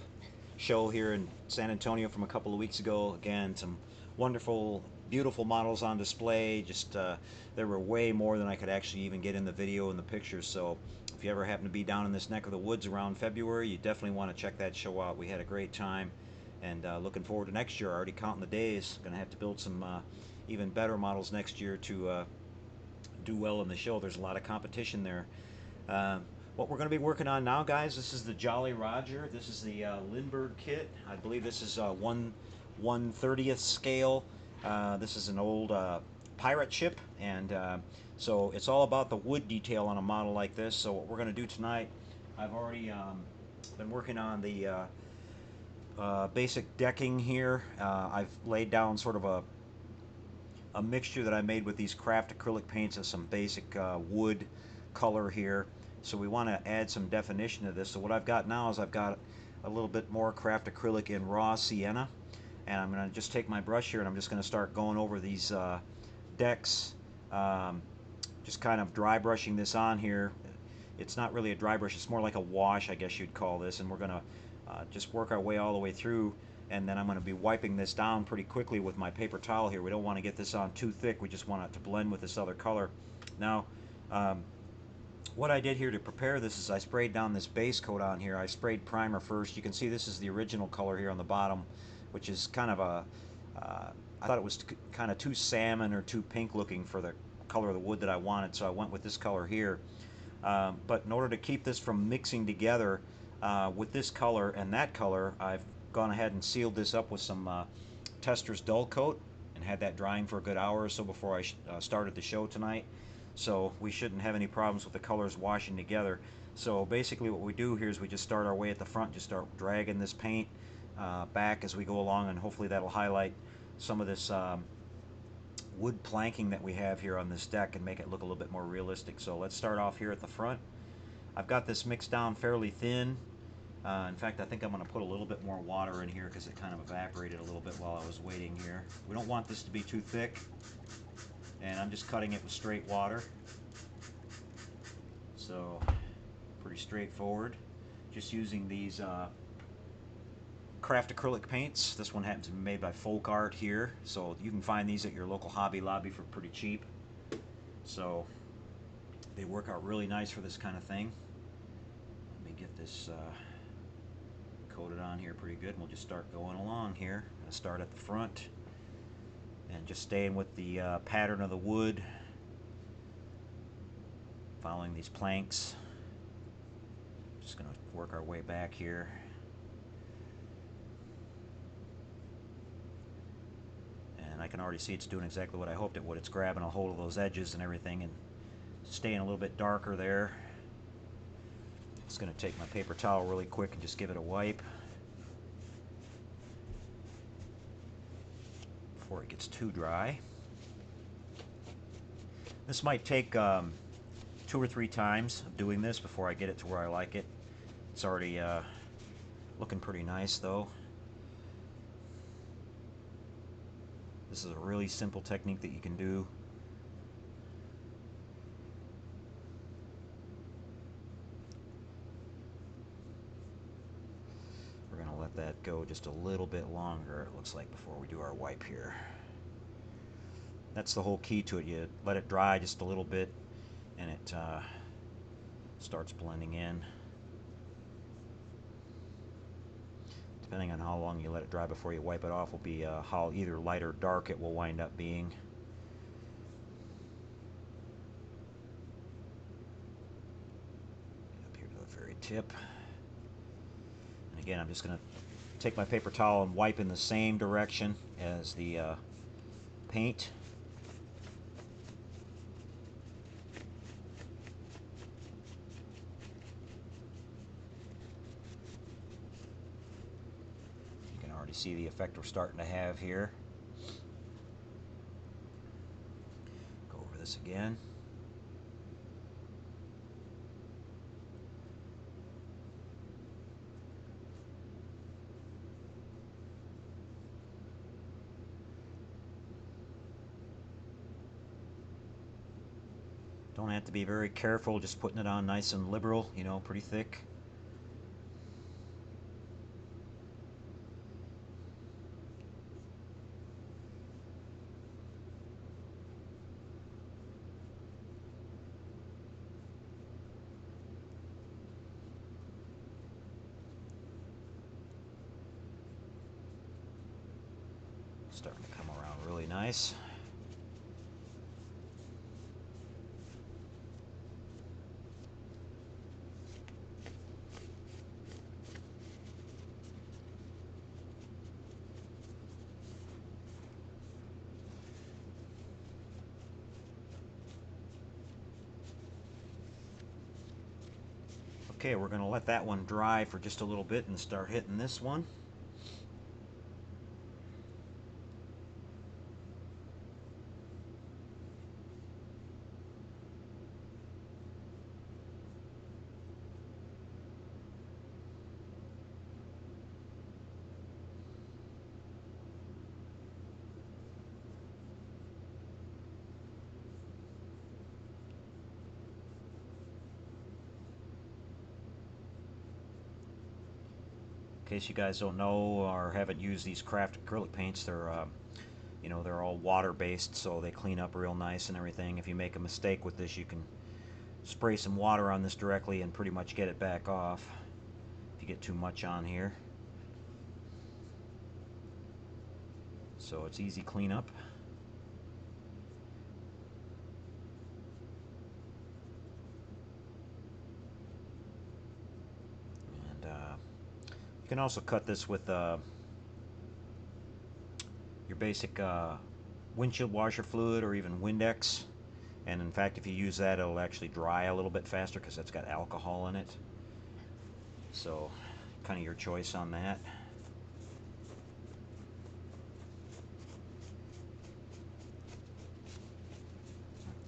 show here in San Antonio from a couple of weeks ago. Again, some wonderful, beautiful models on display. Just there were way more than I could actually even get in the video and the pictures. So if you ever happen to be down in this neck of the woods around February, you definitely want to check that show out. We had a great time, and looking forward to next year. Already counting the days. Going to have to build some even better models next year to do well in the show. There's a lot of competition there. What we're going to be working on now, guys, this is the Jolly Roger. This is the Lindbergh kit. I believe this is 1/30th scale. This is an old pirate ship, and so it's all about the wood detail on a model like this. So what we're going to do tonight, I've already been working on the basic decking here. I've laid down sort of a mixture that I made with these craft acrylic paints and some basic wood color here. So we want to add some definition to this. So what I've got now is I've got a little bit more craft acrylic in raw sienna, and I'm going to just take my brush here and I'm just going to start going over these decks, just kind of dry brushing this on here. It's not really a dry brush, it's more like a wash, I guess you'd call this, and we're going to just work our way all the way through, and then I'm going to be wiping this down pretty quickly with my paper towel here. We don't want to get this on too thick, we just want it to blend with this other color. Now what I did here to prepare this is I sprayed down this base coat on here. I sprayed primer first. You can see this is the original color here on the bottom, which is kind of a I thought it was kind of too salmon or too pink looking for the color of the wood that I wanted, so I went with this color here. But in order to keep this from mixing together with this color and that color, I've gone ahead and sealed this up with some Tester's Dull Coat and had that drying for a good hour or so before I started the show tonight. So we shouldn't have any problems with the colors washing together. So basically what we do here is we just start our way at the front, just start dragging this paint back as we go along, and hopefully that'll highlight some of this wood planking that we have here on this deck and make it look a little bit more realistic. So let's start off here at the front. I've got this mixed down fairly thin. In fact, I think I'm going to put a little bit more water in here because it kind of evaporated a little bit while I was waiting here. We don't want this to be too thick, and I'm just cutting it with straight water. So pretty straightforward. Just using these craft acrylic paints. This one happens to be made by Folk Art here, so you can find these at your local Hobby Lobby for pretty cheap. So they work out really nice for this kind of thing. Let me get this coated on here pretty good, and we'll just start going along here. I'm going to start at the front and just staying with the pattern of the wood, following these planks. Just going to work our way back here. And I can already see it's doing exactly what I hoped it would. It's grabbing a hold of those edges and everything and staying a little bit darker there. Just going to take my paper towel really quick and just give it a wipe before it gets too dry. This might take 2 or 3 times of doing this before I get it to where I like it. It's already looking pretty nice though. This is a really simple technique that you can do. We're going to let that go just a little bit longer, it looks like, before we do our wipe here. That's the whole key to it. You let it dry just a little bit and it starts blending in. Depending on how long you let it dry before you wipe it off will be how either light or dark it will wind up being. Get up here to the very tip. And again, I'm just going to take my paper towel and wipe in the same direction as the paint. See the effect we're starting to have here. Go over this again. Don't have to be very careful, just putting it on nice and liberal, you know, pretty thick. Starting to come around really nice. Okay, we're going to let that one dry for just a little bit and start hitting this one. In case you guys don't know or haven't used these craft acrylic paints, they're you know, they're all water based, so they clean up real nice and everything. If you make a mistake with this, you can spray some water on this directly and pretty much get it back off if you get too much on here. So it's easy cleanup. And you can also cut this with your basic windshield washer fluid or even Windex. And in fact, if you use that, it'll actually dry a little bit faster because it's got alcohol in it. So kind of your choice on that.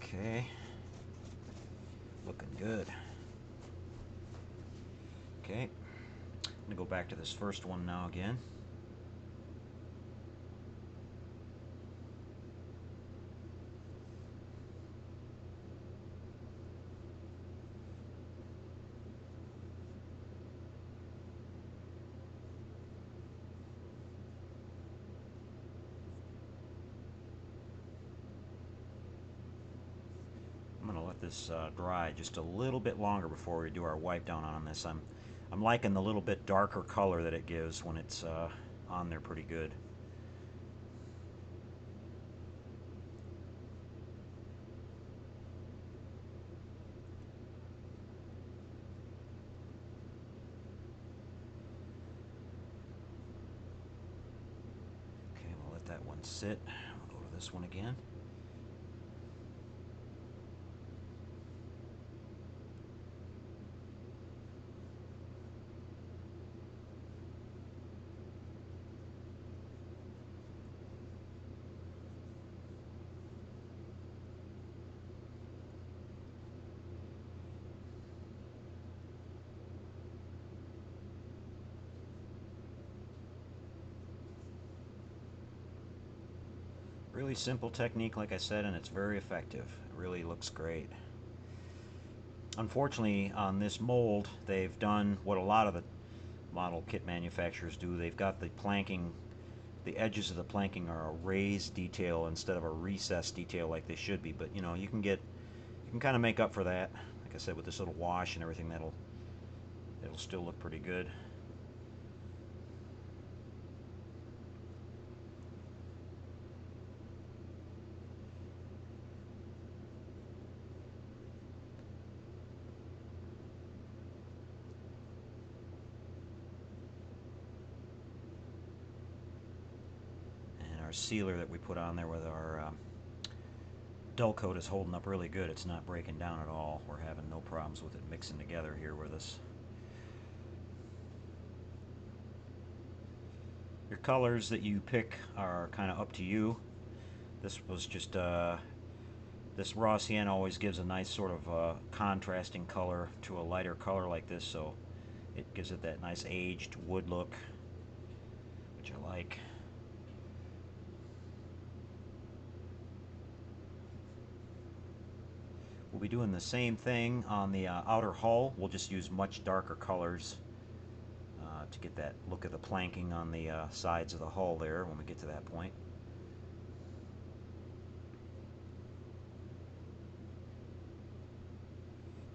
Okay, looking good. Okay, I'm gonna go back to this first one now again. I'm going to let this dry just a little bit longer before we do our wipe down on this. I'm liking the little bit darker color that it gives when it's on there pretty good. Okay, we'll let that one sit. We'll go to this one again. Really simple technique, like I said, and it's very effective. It really looks great. Unfortunately, on this mold, they've done what a lot of the model kit manufacturers do. They've got the planking, the edges of the planking are a raised detail instead of a recessed detail like they should be. But you know, you can kind of make up for that. Like I said, with this little wash and everything, it'll still look pretty good. Our sealer that we put on there with our dull coat is holding up really good. It's not breaking down at all. We're having no problems with it mixing together here with us. Your colors that you pick are kind of up to you. This was just this raw sienna always gives a nice sort of contrasting color to a lighter color like this, so it gives it that nice aged wood look, which I like. We'll be doing the same thing on the outer hull. We'll just use much darker colors to get that look of the planking on the sides of the hull there when we get to that point.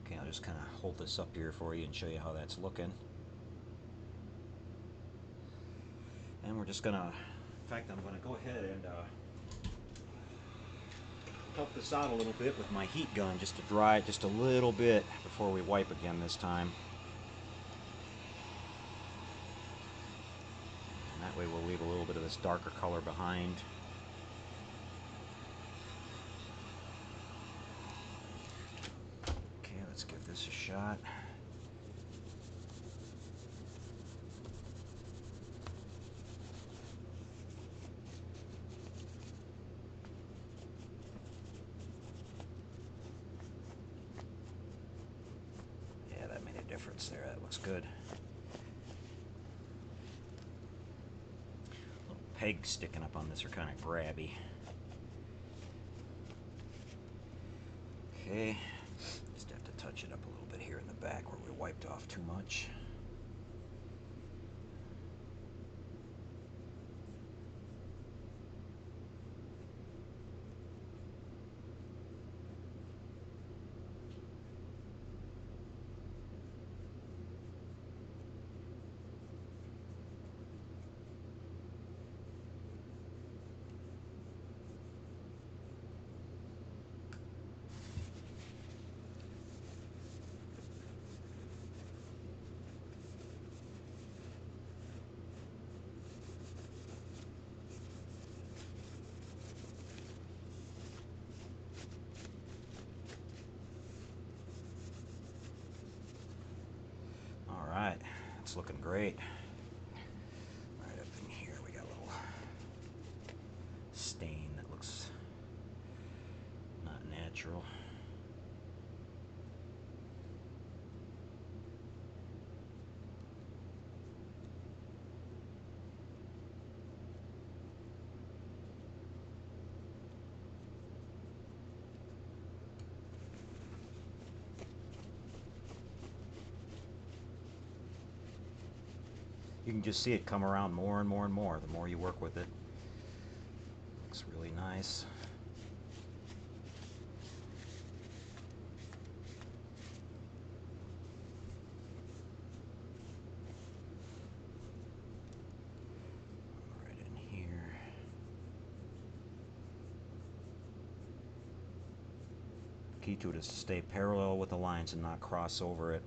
Okay, I'll just kind of hold this up here for you and show you how that's looking. And we're just gonna, in fact, I'm gonna go ahead and help this out a little bit with my heat gun just to dry it just a little bit before we wipe again this time. And that way we'll leave a little bit of this darker color behind. Okay, let's give this a shot. Difference there. That looks good. Little pegs sticking up on this are kind of grabby. Okay, just have to touch it up a little bit here in the back where we wiped off too much. Alright, it's looking great. Right up in here we got a little stain that looks not natural. You can just see it come around more and more and more the more you work with it. Looks really nice. Right in here. Key to it is to stay parallel with the lines and not cross over it.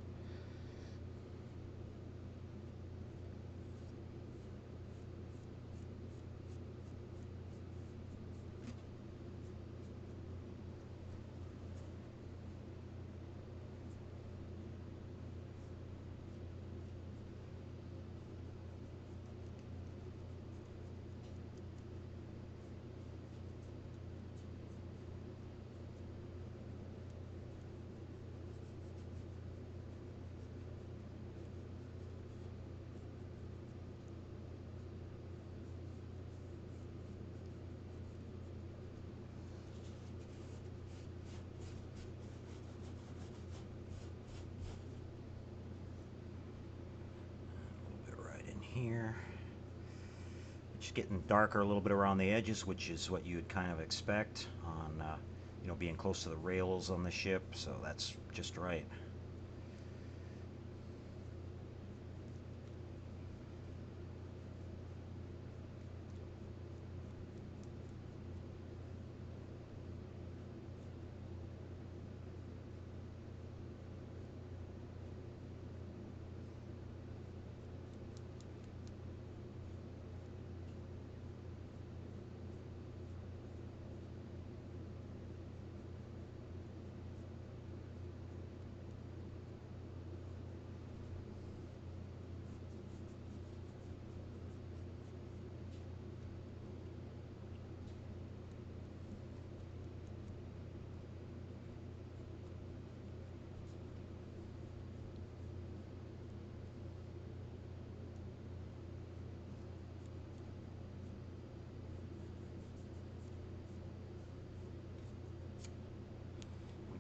Here. It's getting darker a little bit around the edges, which is what you would kind of expect on, you know, being close to the rails on the ship, so that's just right.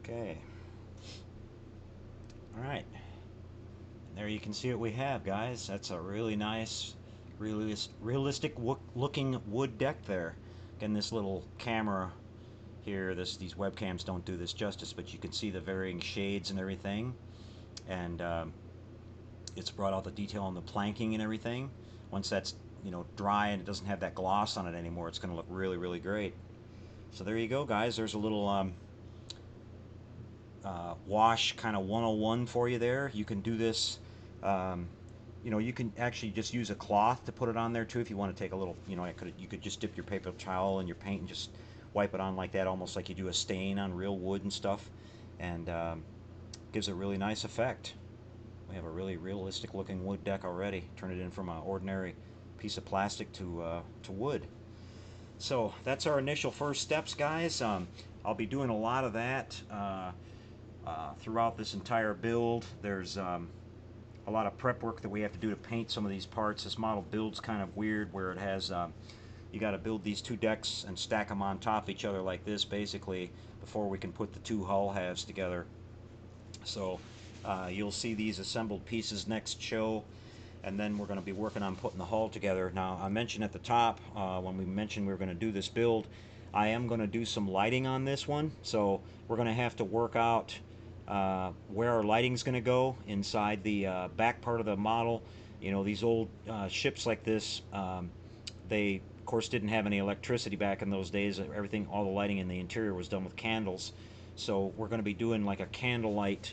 Okay. Alright. There you can see what we have, guys. That's a really nice, realistic looking wood deck there. Again, this little camera here, these webcams don't do this justice, but you can see the varying shades and everything. And it's brought out the detail on the planking and everything. Once that's, you know, dry and it doesn't have that gloss on it anymore, it's going to look really, really great. So there you go, guys. There's a little wash kind of 101 for you there. You can do this, you know, you can actually just use a cloth to put it on there too if you want to take a little, you know, you could just dip your paper towel in your paint and just wipe it on like that, almost like you do a stain on real wood and stuff, and gives a really nice effect. We have a really realistic looking wood deck already. Turn it in from an ordinary piece of plastic to wood. So that's our initial first steps, guys. I'll be doing a lot of that throughout this entire build. There's a lot of prep work that we have to do to paint some of these parts. This model builds kind of weird where it has you got to build these two decks and stack them on top of each other like this basically before we can put the two hull halves together. So you'll see these assembled pieces next show, and then we're going to be working on putting the hull together. Now, I mentioned at the top when we mentioned we were going to do this build, I am going to do some lighting on this one, so we're going to have to work out where our lighting's going to go inside the back part of the model. You know, these old ships like this, they of course didn't have any electricity back in those days. Everything, all the lighting in the interior was done with candles. So we're going to be doing like a candlelight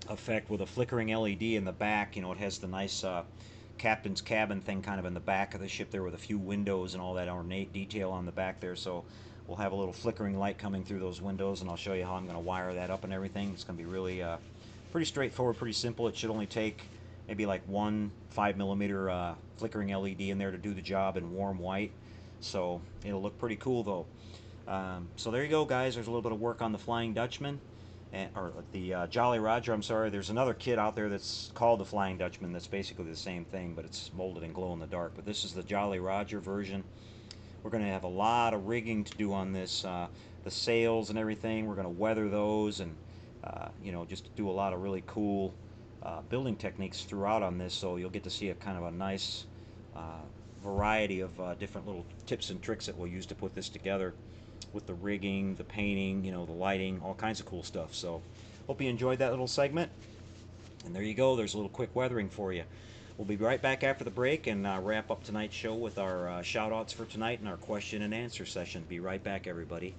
effect with a flickering LED in the back. You know, it has the nice captain's cabin thing kind of in the back of the ship there with a few windows and all that ornate detail on the back there. So we'll have a little flickering light coming through those windows, and I'll show you how I'm going to wire that up and everything. It's going to be really pretty straightforward, pretty simple. It should only take maybe like one 5mm flickering LED in there to do the job in warm white. So it'll look pretty cool though. So there you go, guys. There's a little bit of work on the Flying Dutchman, or the Jolly Roger, I'm sorry. There's another kit out there that's called the Flying Dutchman that's basically the same thing, but it's molded in glow in the dark. But this is the Jolly Roger version. We're going to have a lot of rigging to do on this, the sails and everything. We're going to weather those and, you know, just do a lot of really cool building techniques throughout on this, so you'll get to see a kind of a nice variety of different little tips and tricks that we'll use to put this together with the rigging, the painting, you know, the lighting, all kinds of cool stuff. So hope you enjoyed that little segment. And there you go. There's a little quick weathering for you. We'll be right back after the break and wrap up tonight's show with our shout-outs for tonight and our question and answer session. Be right back, everybody.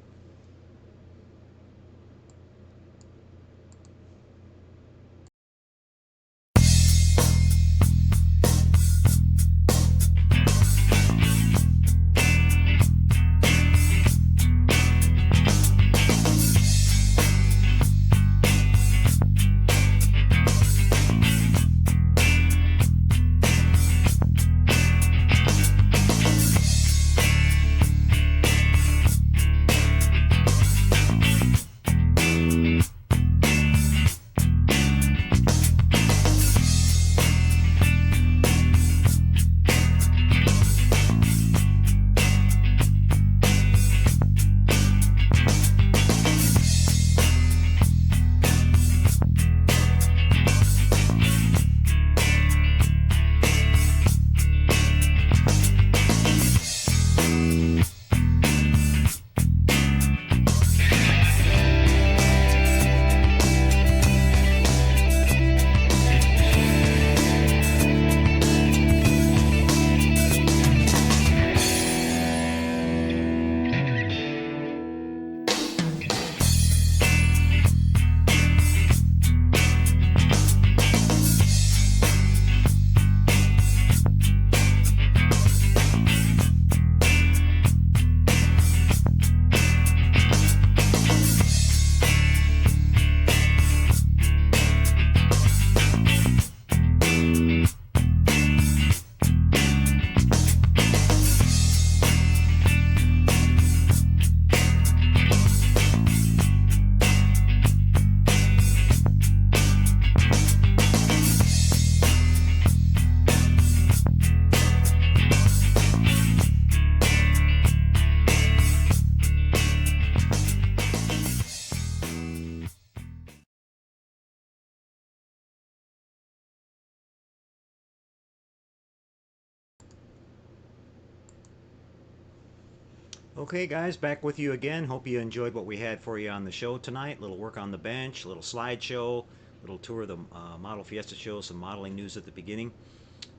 Okay, guys, back with you again. Hope you enjoyed what we had for you on the show tonight. Little work on the bench, little slideshow, little tour of the Model Fiesta show, some modeling news at the beginning.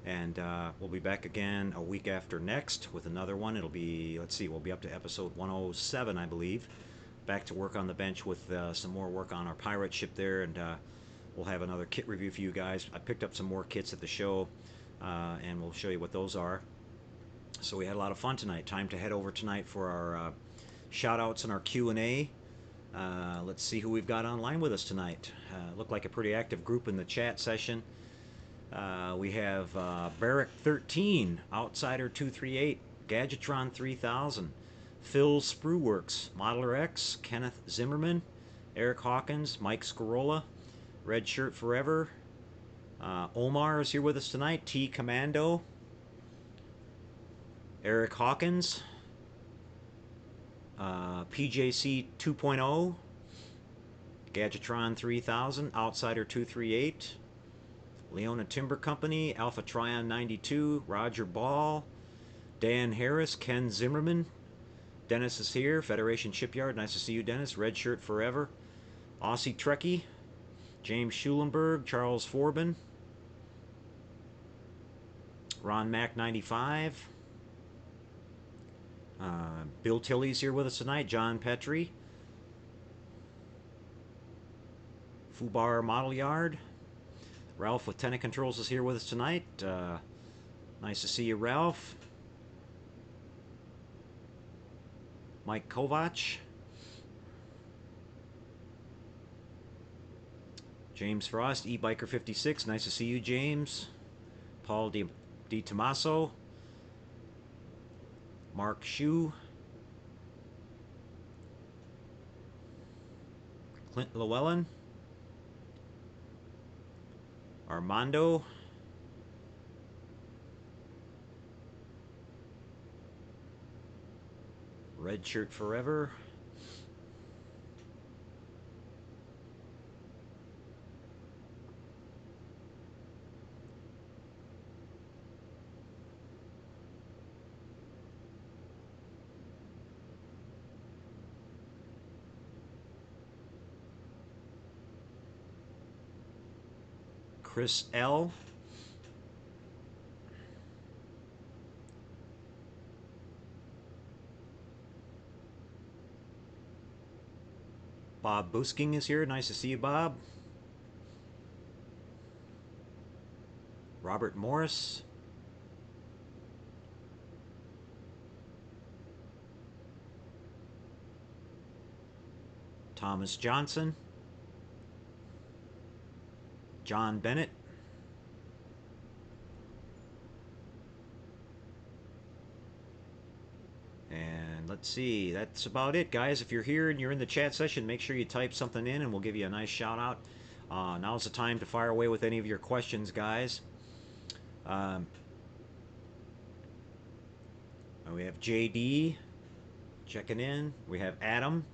And we'll be back again a week after next with another one. It'll be, let's see, we'll be up to episode 107, I believe. Back to work on the bench with some more work on our pirate ship there, and we'll have another kit review for you guys. I picked up some more kits at the show, and we'll show you what those are. So we had a lot of fun tonight. Time to head over tonight for our shout-outs and our Q&A. Let's see who we've got online with us tonight. Looked like a pretty active group in the chat session. We have Barrick 13, Outsider 238, Gadgetron 3000, Phil Sprueworks, Modeler X, Kenneth Zimmerman, Eric Hawkins, Mike Scarola, Red Shirt Forever, Omar is here with us tonight, T Commando, Eric Hawkins, PJC 2.0, Gadgetron 3000, Outsider 238, Leona Timber Company, Alpha Trion 92, Roger Ball, Dan Harris, Ken Zimmerman, Dennis is here, Federation Shipyard, nice to see you, Dennis, Red Shirt Forever, Aussie Trekkie, James Schulenberg, Charles Forbin, Ron Mac 95, Bill Tilley's here with us tonight, John Petrie, Fubar Model Yard, Ralph with Tenant Controls is here with us tonight. Nice to see you, Ralph. Mike Kovac. James Frost, eBiker 56. Nice to see you, James. Paul Di Tommaso. Mark Shue. Clint Llewellyn. Armando. Red Shirt Forever. Chris L. Bob Busking is here. Nice to see you, Bob. Robert Morris. Thomas Johnson. John Bennett. And let's see, that's about it, guys. If you're here and you're in the chat session, make sure you type something in and we'll give you a nice shout out. Now's the time to fire away with any of your questions, guys. We have JD checking in. We have Adam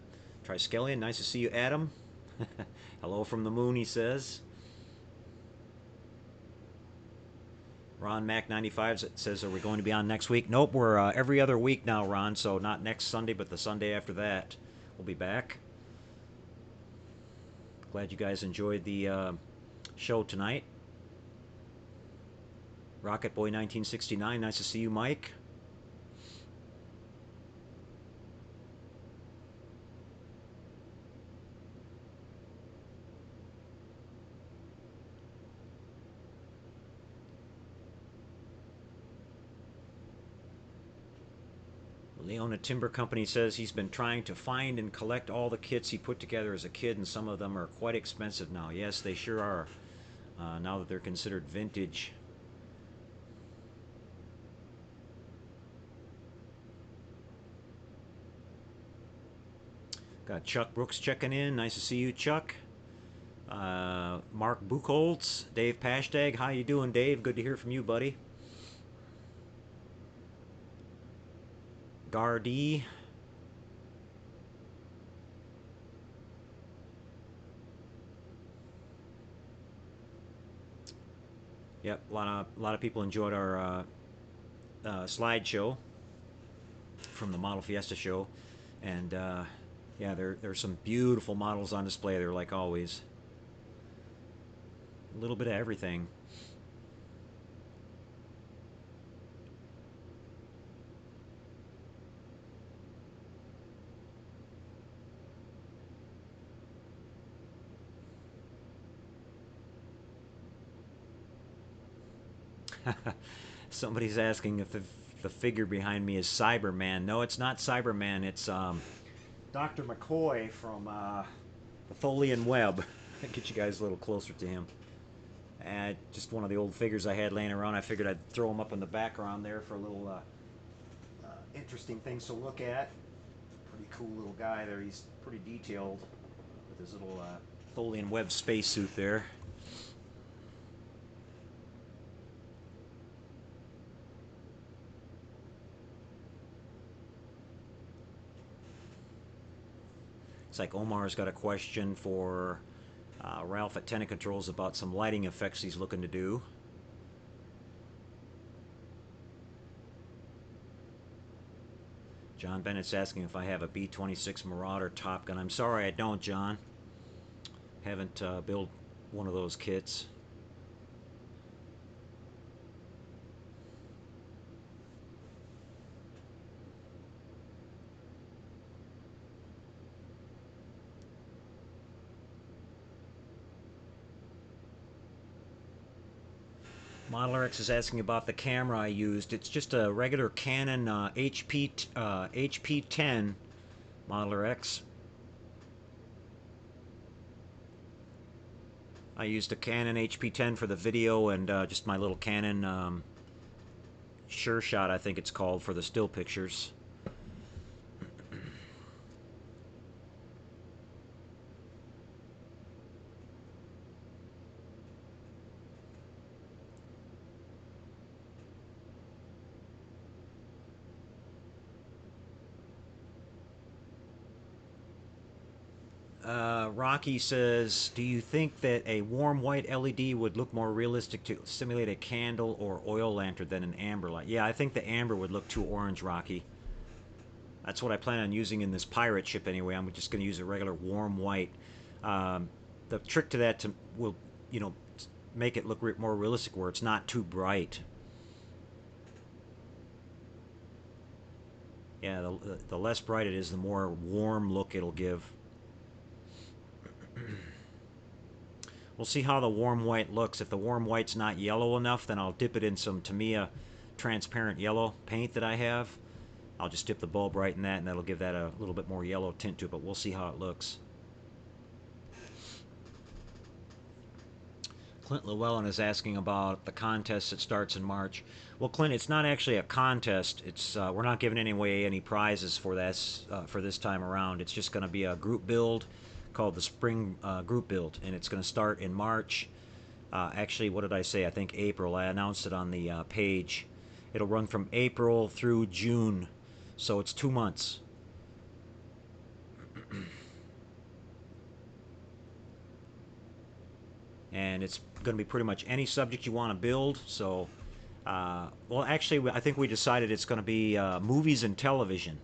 Triskelion. Nice to see you, Adam. Hello from the moon, he says. Ron Mac 95 says, are we going to be on next week? Nope, we're every other week now, Ron, so not next Sunday, but the Sunday after that we'll be back. Glad you guys enjoyed the show tonight. Rocket Boy 1969, nice to see you, Mike. Leona Timber Company says he's been trying to find and collect all the kits he put together as a kid, and some of them are quite expensive now. Yes, they sure are, now that they're considered vintage. Got Chuck Brooks checking in. Nice to see you, Chuck. Mark Buchholz, Dave Pashtag. How you doing, Dave? Good to hear from you, buddy. Gardy. Yep, a lot of people enjoyed our slideshow. from the Model Fiesta show. And yeah, there's some beautiful models on display there, like always. A little bit of everything. Somebody's asking if the figure behind me is Cyberman. No, it's not Cyberman. It's Dr. McCoy from the Tholian Web. Get you guys a little closer to him. Just one of the old figures I had laying around. I figured I'd throw him up in the background there for a little interesting things to look at. Pretty cool little guy there. He's pretty detailed with his little Tholian Web spacesuit there. It's like Omar's got a question for Ralph at Tenant Controls about some lighting effects he's looking to do. John Bennett's asking if I have a B-26 Marauder Top Gun. I'm sorry I don't, John. Haven't built one of those kits. Modeler X is asking about the camera I used. It's just a regular Canon HP10 Modeler X. I used a Canon HP10 for the video and just my little Canon Sure Shot, I think it's called, for the still pictures. Rocky says, do you think that a warm white LED would look more realistic to simulate a candle or oil lantern than an amber light? Yeah, I think the amber would look too orange, Rocky. That's what I plan on using in this pirate ship anyway. I'm just going to use a regular warm white. The trick to that will, you know, make it look more realistic where it's not too bright. Yeah, the less bright it is, the more warm look it'll give. We'll see how the warm white looks. If the warm white's not yellow enough, then I'll dip it in some Tamiya transparent yellow paint that I have. I'll just dip the bulb right in that, and that'll give that a little bit more yellow tint to it, but we'll see how it looks. Clint Llewellyn is asking about the contest that starts in March. Well, Clint, it's not actually a contest. It's we're not giving away any prizes for this time around. It's just going to be a group build called the Spring Group Build, and it's going to start in March. Actually, what did I say? I think April. I announced it on the page. It'll run from April through June, so it's 2 months. And it's going to be pretty much any subject you want to build. So, well, actually, I think we decided it's going to be movies and television.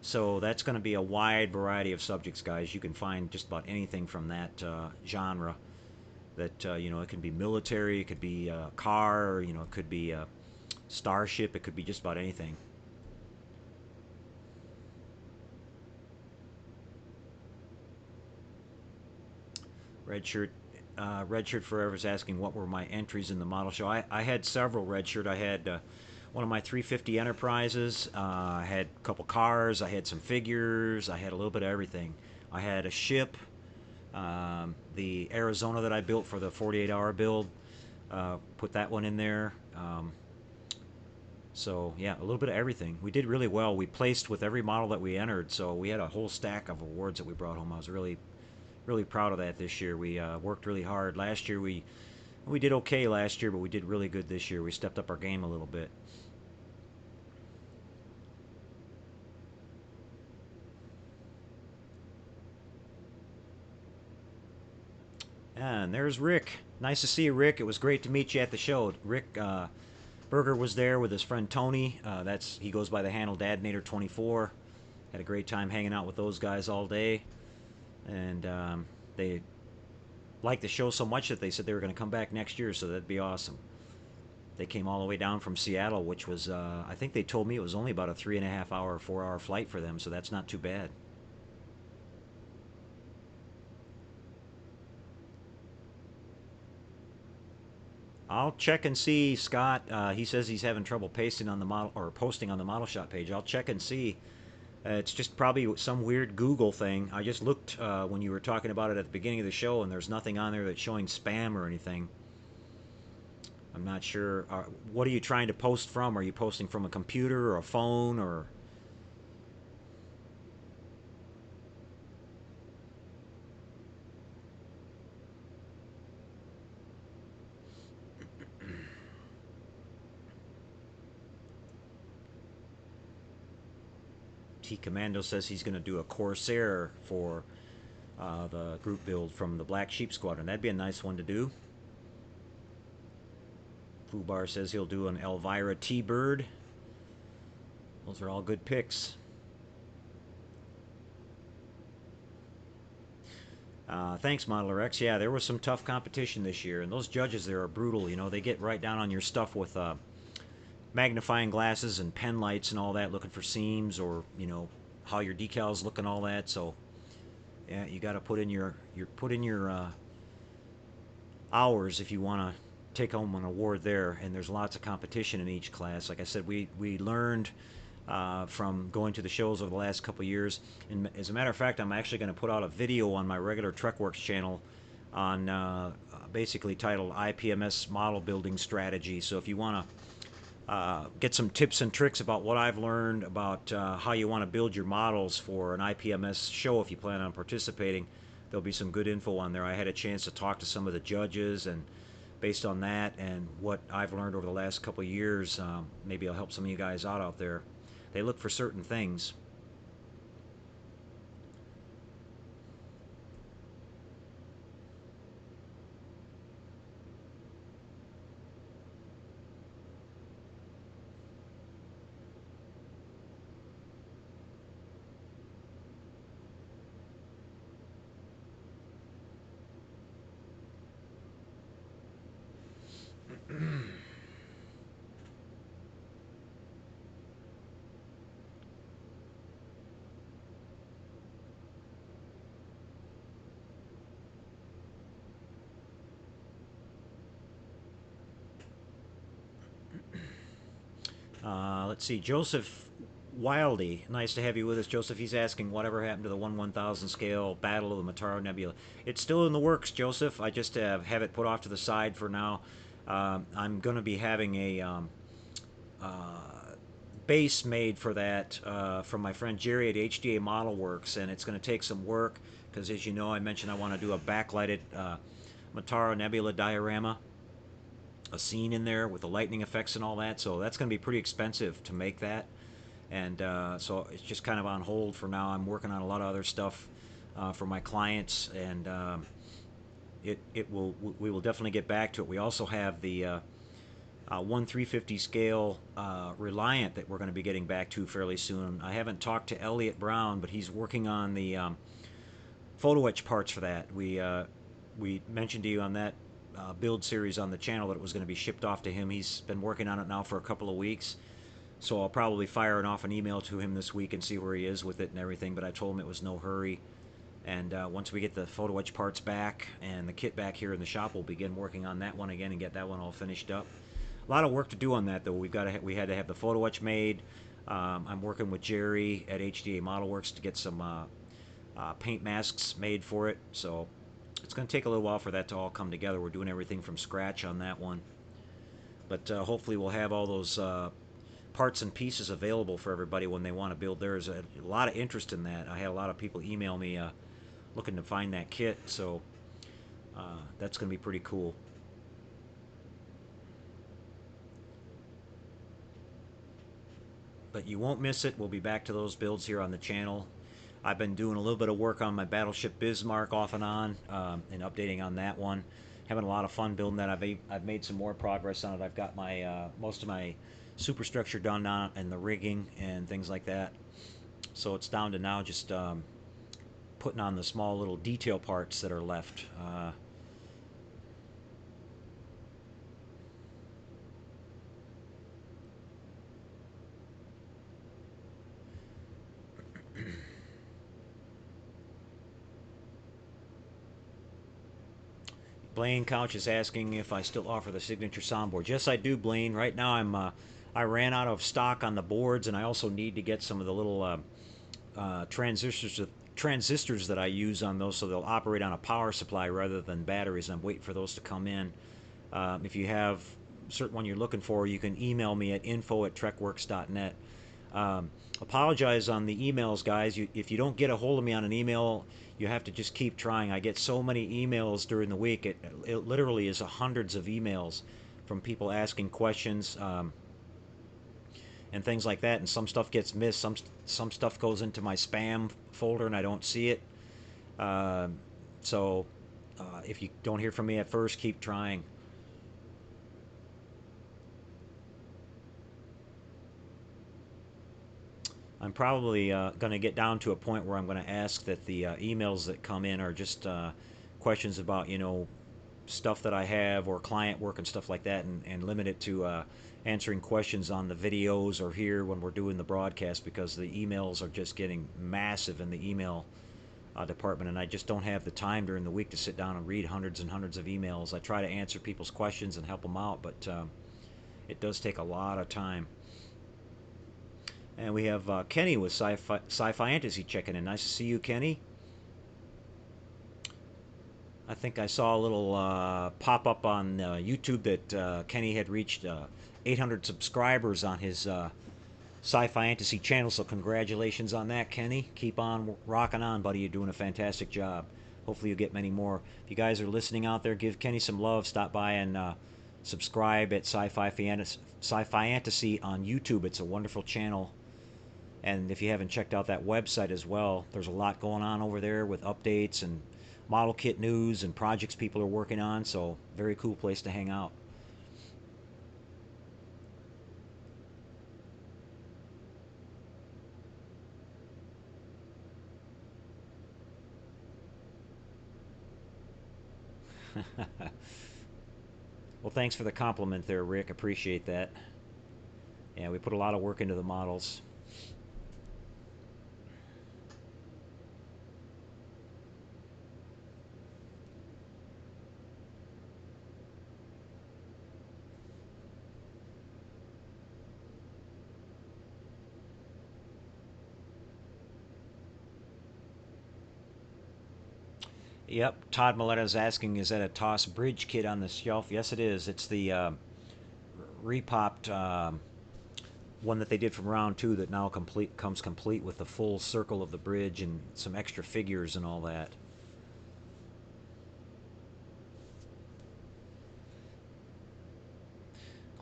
So that's going to be a wide variety of subjects, guys. You can find just about anything from that genre. That you know, it can be military, it could be a car, you know, it could be a starship, it could be just about anything. Red Shirt Forever is asking what were my entries in the model show. I had several, Red Shirt. I had one of my 350 Enterprises. I had a couple cars. I had some figures. I had a little bit of everything. I had a ship. The Arizona that I built for the 48-hour build. Put that one in there. So yeah, a little bit of everything. We did really well. We placed with every model that we entered. So we had a whole stack of awards that we brought home. I was really proud of that this year. We worked really hard. Last year we did okay last year, but we did really good this year. We stepped up our game a little bit. And there's Rick. Nice to see you, Rick. It was great to meet you at the show. Rick Berger was there with his friend Tony. He goes by the handle Dadnator24. Had a great time hanging out with those guys all day, and they liked the show so much that they said they were going to come back next year, so that'd be awesome. They came all the way down from Seattle, which was, I think they told me it was only about a 3.5 hour, 4 hour flight for them, so that's not too bad. I'll check and see, Scott. He says he's having trouble pasting on the model or posting on the model shop page. I'll check and see. It's just probably some weird Google thing. I just looked when you were talking about it at the beginning of the show, and there's nothing on there that's showing spam or anything. I'm not sure. What are you trying to post from? Are you posting from a computer or a phone or? T Commando says he's going to do a Corsair for the group build from the Black Sheep Squadron. That'd be a nice one to do. Fubar says he'll do an Elvira T-Bird. Those are all good picks. Thanks, Modeler X. Yeah, there was some tough competition this year, and those judges there are brutal. You know, they get right down on your stuff with magnifying glasses and pen lights and all that, looking for seams or, you know, how your decals look and all that. So, yeah, you got to put in your hours if you want to take home an award there. And there's lots of competition in each class. Like I said, we learned from going to the shows over the last couple of years. And as a matter of fact, I'm actually going to put out a video on my regular TrekWorks channel on basically titled IPMS Model Building Strategy. So if you want to get some tips and tricks about what I've learned about how you want to build your models for an IPMS show if you plan on participating, there'll be some good info on there. I had a chance to talk to some of the judges, and based on that and what I've learned over the last couple of years, maybe I'll help some of you guys out there. They look for certain things. Let's see, Joseph Wildy, nice to have you with us, Joseph. He's asking whatever happened to the 1/1000 scale Battle of the Mataro Nebula. It's still in the works, Joseph. I just have it put off to the side for now. I'm going to be having a base made for that from my friend Jerry at HDA Model Works, and it's going to take some work because, as you know, I mentioned I want to do a backlighted Mataro Nebula diorama, a scene in there with the lightning effects and all that, so that's going to be pretty expensive to make that, and so it's just kind of on hold for now. I'm working on a lot of other stuff for my clients, and we will definitely get back to it. We also have the 1/350 scale Reliant that we're going to be getting back to fairly soon. I haven't talked to Elliot Brown, but he's working on the photo etch parts for that. We mentioned to you on that build series on the channel that it was going to be shipped off to him. He's been working on it now for a couple of weeks, so I'll probably fire off an email to him this week and see where he is with it and everything, but I told him it was no hurry. And once we get the photo etch parts back and the kit back here in the shop, we'll begin working on that one again and get that one all finished up. A lot of work to do on that, though. We had to have the photo etch made. I'm working with Jerry at HDA Model Works to get some paint masks made for it, so it's going to take a little while for that to all come together. We're doing everything from scratch on that one, but hopefully we'll have all those parts and pieces available for everybody when they want to build theirs. A lot of interest in that. I had a lot of people email me looking to find that kit, so that's going to be pretty cool. But you won't miss it. We'll be back to those builds here on the channel. I've been doing a little bit of work on my Battleship Bismarck off and on, and updating on that one. having a lot of fun building that. I've made some more progress on it. I've got my most of my superstructure done now and the rigging and things like that. So it's down to now just putting on the small little detail parts that are left. Blaine Couch is asking if I still offer the signature soundboard. Yes, I do, Blaine. Right now, I ran out of stock on the boards, and I also need to get some of the little transistors that I use on those, so they'll operate on a power supply rather than batteries. I'm waiting for those to come in. If you have a certain one you're looking for, you can email me at info@trekworks.net. Apologize on the emails, guys. If you don't get a hold of me on an email, you have to just keep trying. I get so many emails during the week. It literally is hundreds of emails from people asking questions and things like that. And some stuff gets missed. Some stuff goes into my spam folder and I don't see it. So if you don't hear from me at first, keep trying. I'm probably going to get down to a point where I'm going to ask that the emails that come in are just questions about, stuff that I have or client work and stuff like that, and limit it to answering questions on the videos or here when we're doing the broadcast, because the emails are just getting massive in the email department, and I just don't have the time during the week to sit down and read hundreds and hundreds of emails. I try to answer people's questions and help them out, but it does take a lot of time. And we have Kenny with Sci-Fi Fantasy checking in. Nice to see you, Kenny. I think I saw a little pop-up on YouTube that Kenny had reached 800 subscribers on his Sci-Fi Fantasy channel, so congratulations on that, Kenny. Keep on rocking on, buddy. You're doing a fantastic job. Hopefully you'll get many more. If you guys are listening out there, give Kenny some love. Stop by and subscribe at Sci-Fi Fantasy on YouTube. It's a wonderful channel. And if you haven't checked out that website as well, there's a lot going on over there with updates and model kit news and projects people are working on. So very cool place to hang out. Well, thanks for the compliment there, Rick. Appreciate that. Yeah, we put a lot of work into the models. Yep, Todd Milletta is asking, is that a TOS bridge kit on the shelf? Yes, it is. It's the repopped one that they did from round two that now comes complete with the full circle of the bridge and some extra figures and all that.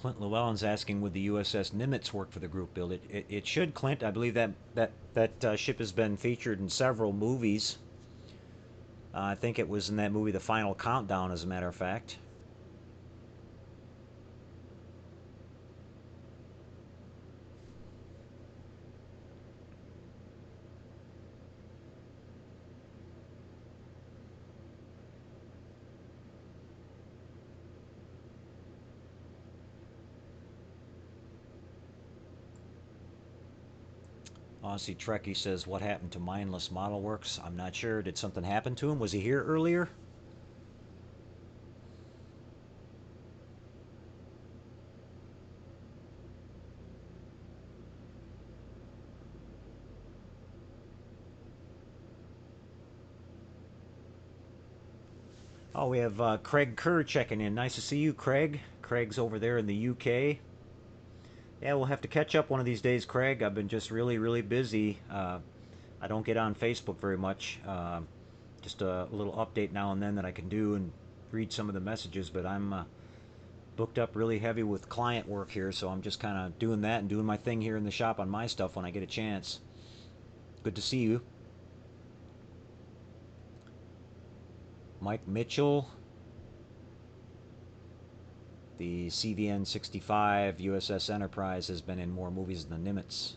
Clint Llewellyn's asking, would the USS Nimitz work for the group build? It should, Clint. I believe that ship has been featured in several movies. I think it was in that movie, The Final Countdown, as a matter of fact. Aussie Trekkie says, what happened to Mindless Model Works? I'm not sure. Did something happen to him? Was he here earlier? Oh, we have Craig Kerr checking in. Nice to see you, Craig. Craig's over there in the UK. Yeah, we'll have to catch up one of these days, Craig. I've been just really, really busy. I don't get on Facebook very much. Just a little update now and then that I can do and read some of the messages, but I'm booked up really heavy with client work here, so I'm just kind of doing that and doing my thing here in the shop on my stuff when I get a chance. Good to see you. Mike Mitchell. The CVN-65 USS Enterprise has been in more movies than the Nimitz.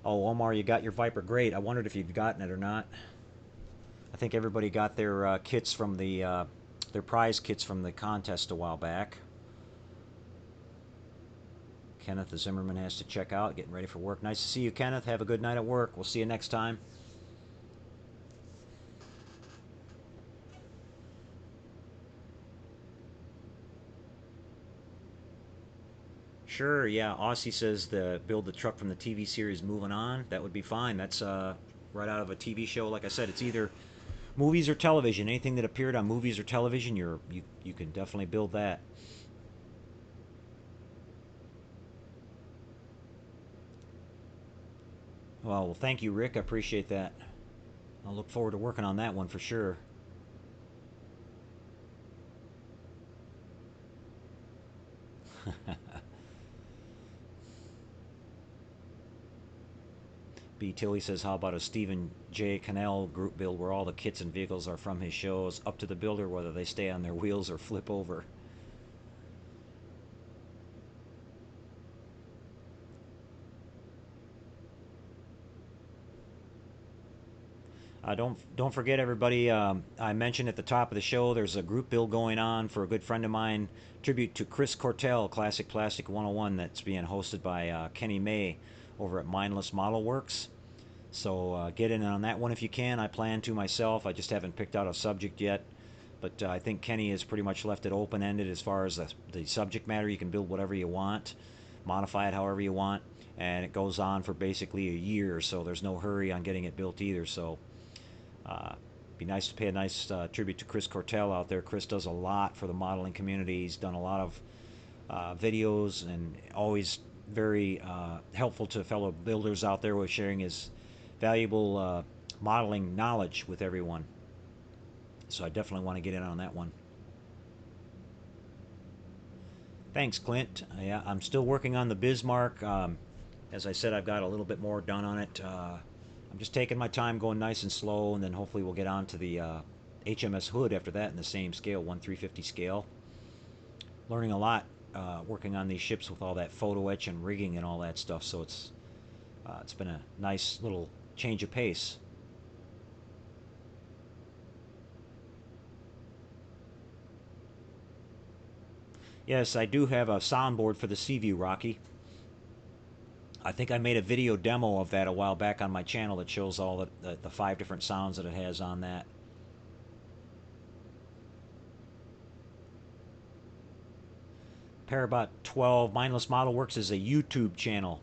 Oh, Omar, you got your Viper. Great. I wondered if you'd gotten it or not. I think everybody got their kits from the their prize kits from the contest a while back. Kenneth the Zimmerman has to check out, getting ready for work. Nice to see you, Kenneth. Have a good night at work. We'll see you next time. Sure, yeah. Aussie says build the truck from the TV series Moving On. That would be fine. That's right out of a TV show. Like I said, it's either movies or television. Anything that appeared on movies or television, you can definitely build that. Well, thank you, Rick. I appreciate that. I'll look forward to working on that one for sure. B. Tilly says, how about a Stephen J. Cannell group build where all the kits and vehicles are from his shows, up to the builder whether they stay on their wheels or flip over. Don't forget, everybody. I mentioned at the top of the show there's a group build going on for a good friend of mine, tribute to Chris Cortell, Classic Plastic 101, that's being hosted by Kenny May over at Mindless Model Works. So get in on that one if you can. I plan to myself. I just haven't picked out a subject yet. But I think Kenny has pretty much left it open-ended as far as the subject matter. You can build whatever you want, modify it however you want, and it goes on for basically a year. So there's no hurry on getting it built either. So be nice to pay a nice tribute to Chris Cortell out there. Chris does a lot for the modeling community. He's done a lot of videos and always very helpful to fellow builders out there with sharing his valuable modeling knowledge with everyone. So I definitely want to get in on that one. Thanks, Clint. Yeah, I'm still working on the Bismarck. As I said, I've got a little bit more done on it. I'm just taking my time, going nice and slow, and then hopefully we'll get on to the HMS Hood after that in the same scale, 1/350 scale. Learning a lot working on these ships with all that photo etch and rigging and all that stuff, so it's been a nice little change of pace. Yes, I do have a soundboard for the Seaview, Rocky. I think I made a video demo of that a while back on my channel that shows all the 5 different sounds that it has on that. Parabot 12 Mindless Model Works is a YouTube channel.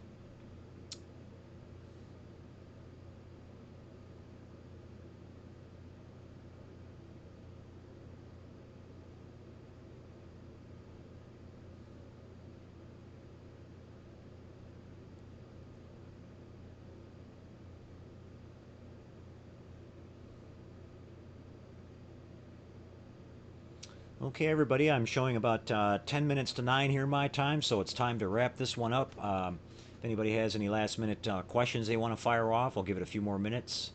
Okay, everybody, I'm showing about 10 minutes to 9 here my time, so it's time to wrap this one up. If anybody has any last-minute questions they want to fire off, I'll give it a few more minutes.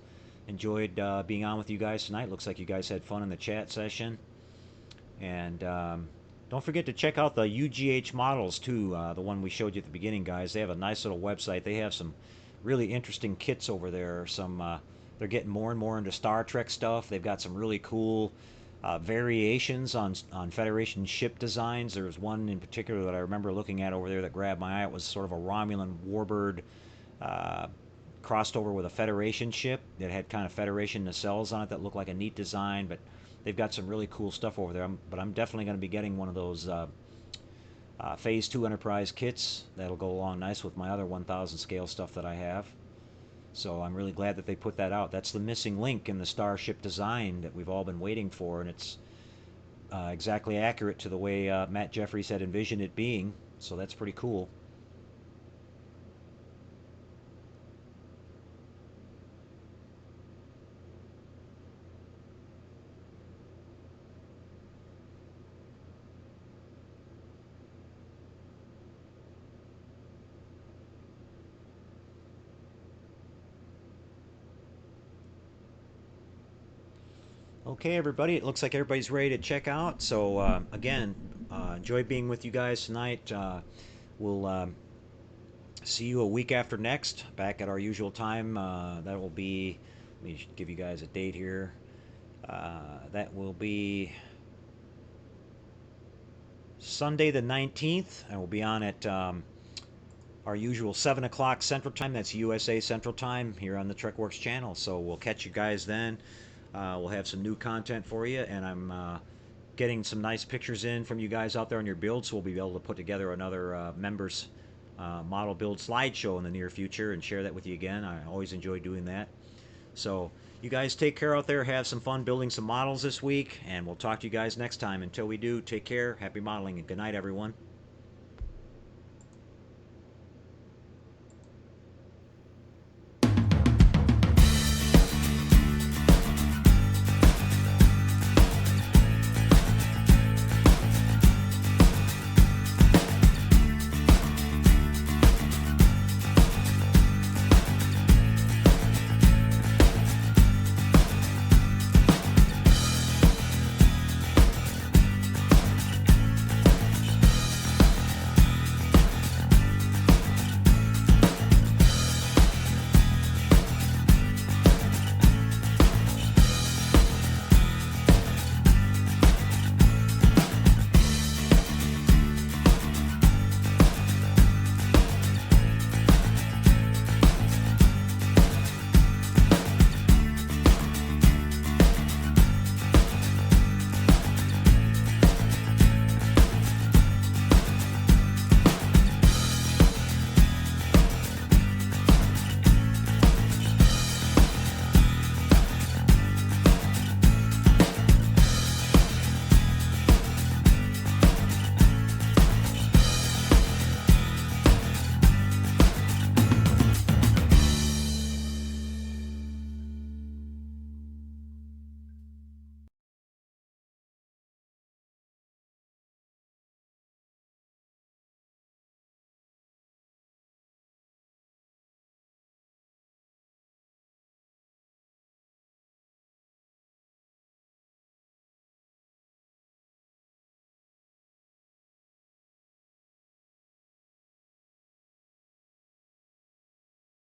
Enjoyed being on with you guys tonight. Looks like you guys had fun in the chat session. And don't forget to check out the UGH models, too, the one we showed you at the beginning, guys. They have a nice little website. They have some really interesting kits over there. They're getting more and more into Star Trek stuff. They've got some really cool variations on Federation ship designs. There was one in particular that I remember looking at over there that grabbed my eye. It was sort of a Romulan warbird crossed over with a Federation ship that had kind of Federation nacelles on it that looked like a neat design, but they've got some really cool stuff over there. But I'm definitely going to be getting one of those Phase 2 Enterprise kits. That'll go along nice with my other 1000 scale stuff that I have. So I'm really glad that they put that out. That's the missing link in the Starship design that we've all been waiting for, and it's exactly accurate to the way Matt Jeffries had envisioned it being. So that's pretty cool. Okay, everybody, it looks like everybody's ready to check out. So again, enjoyed being with you guys tonight. We'll see you a week after next, back at our usual time. That will be, let me give you guys a date here. That will be Sunday the 19th, and we'll be on at our usual 7 o'clock Central Time. That's USA Central Time here on the TrekWorks channel. So we'll catch you guys then. We'll have some new content for you, and I'm getting some nice pictures in from you guys out there on your build, so we'll be able to put together another members model build slideshow in the near future and share that with you again. I always enjoy doing that. So you guys take care out there, have some fun building some models this week, and we'll talk to you guys next time. Until we do, take care, happy modeling, and good night, everyone.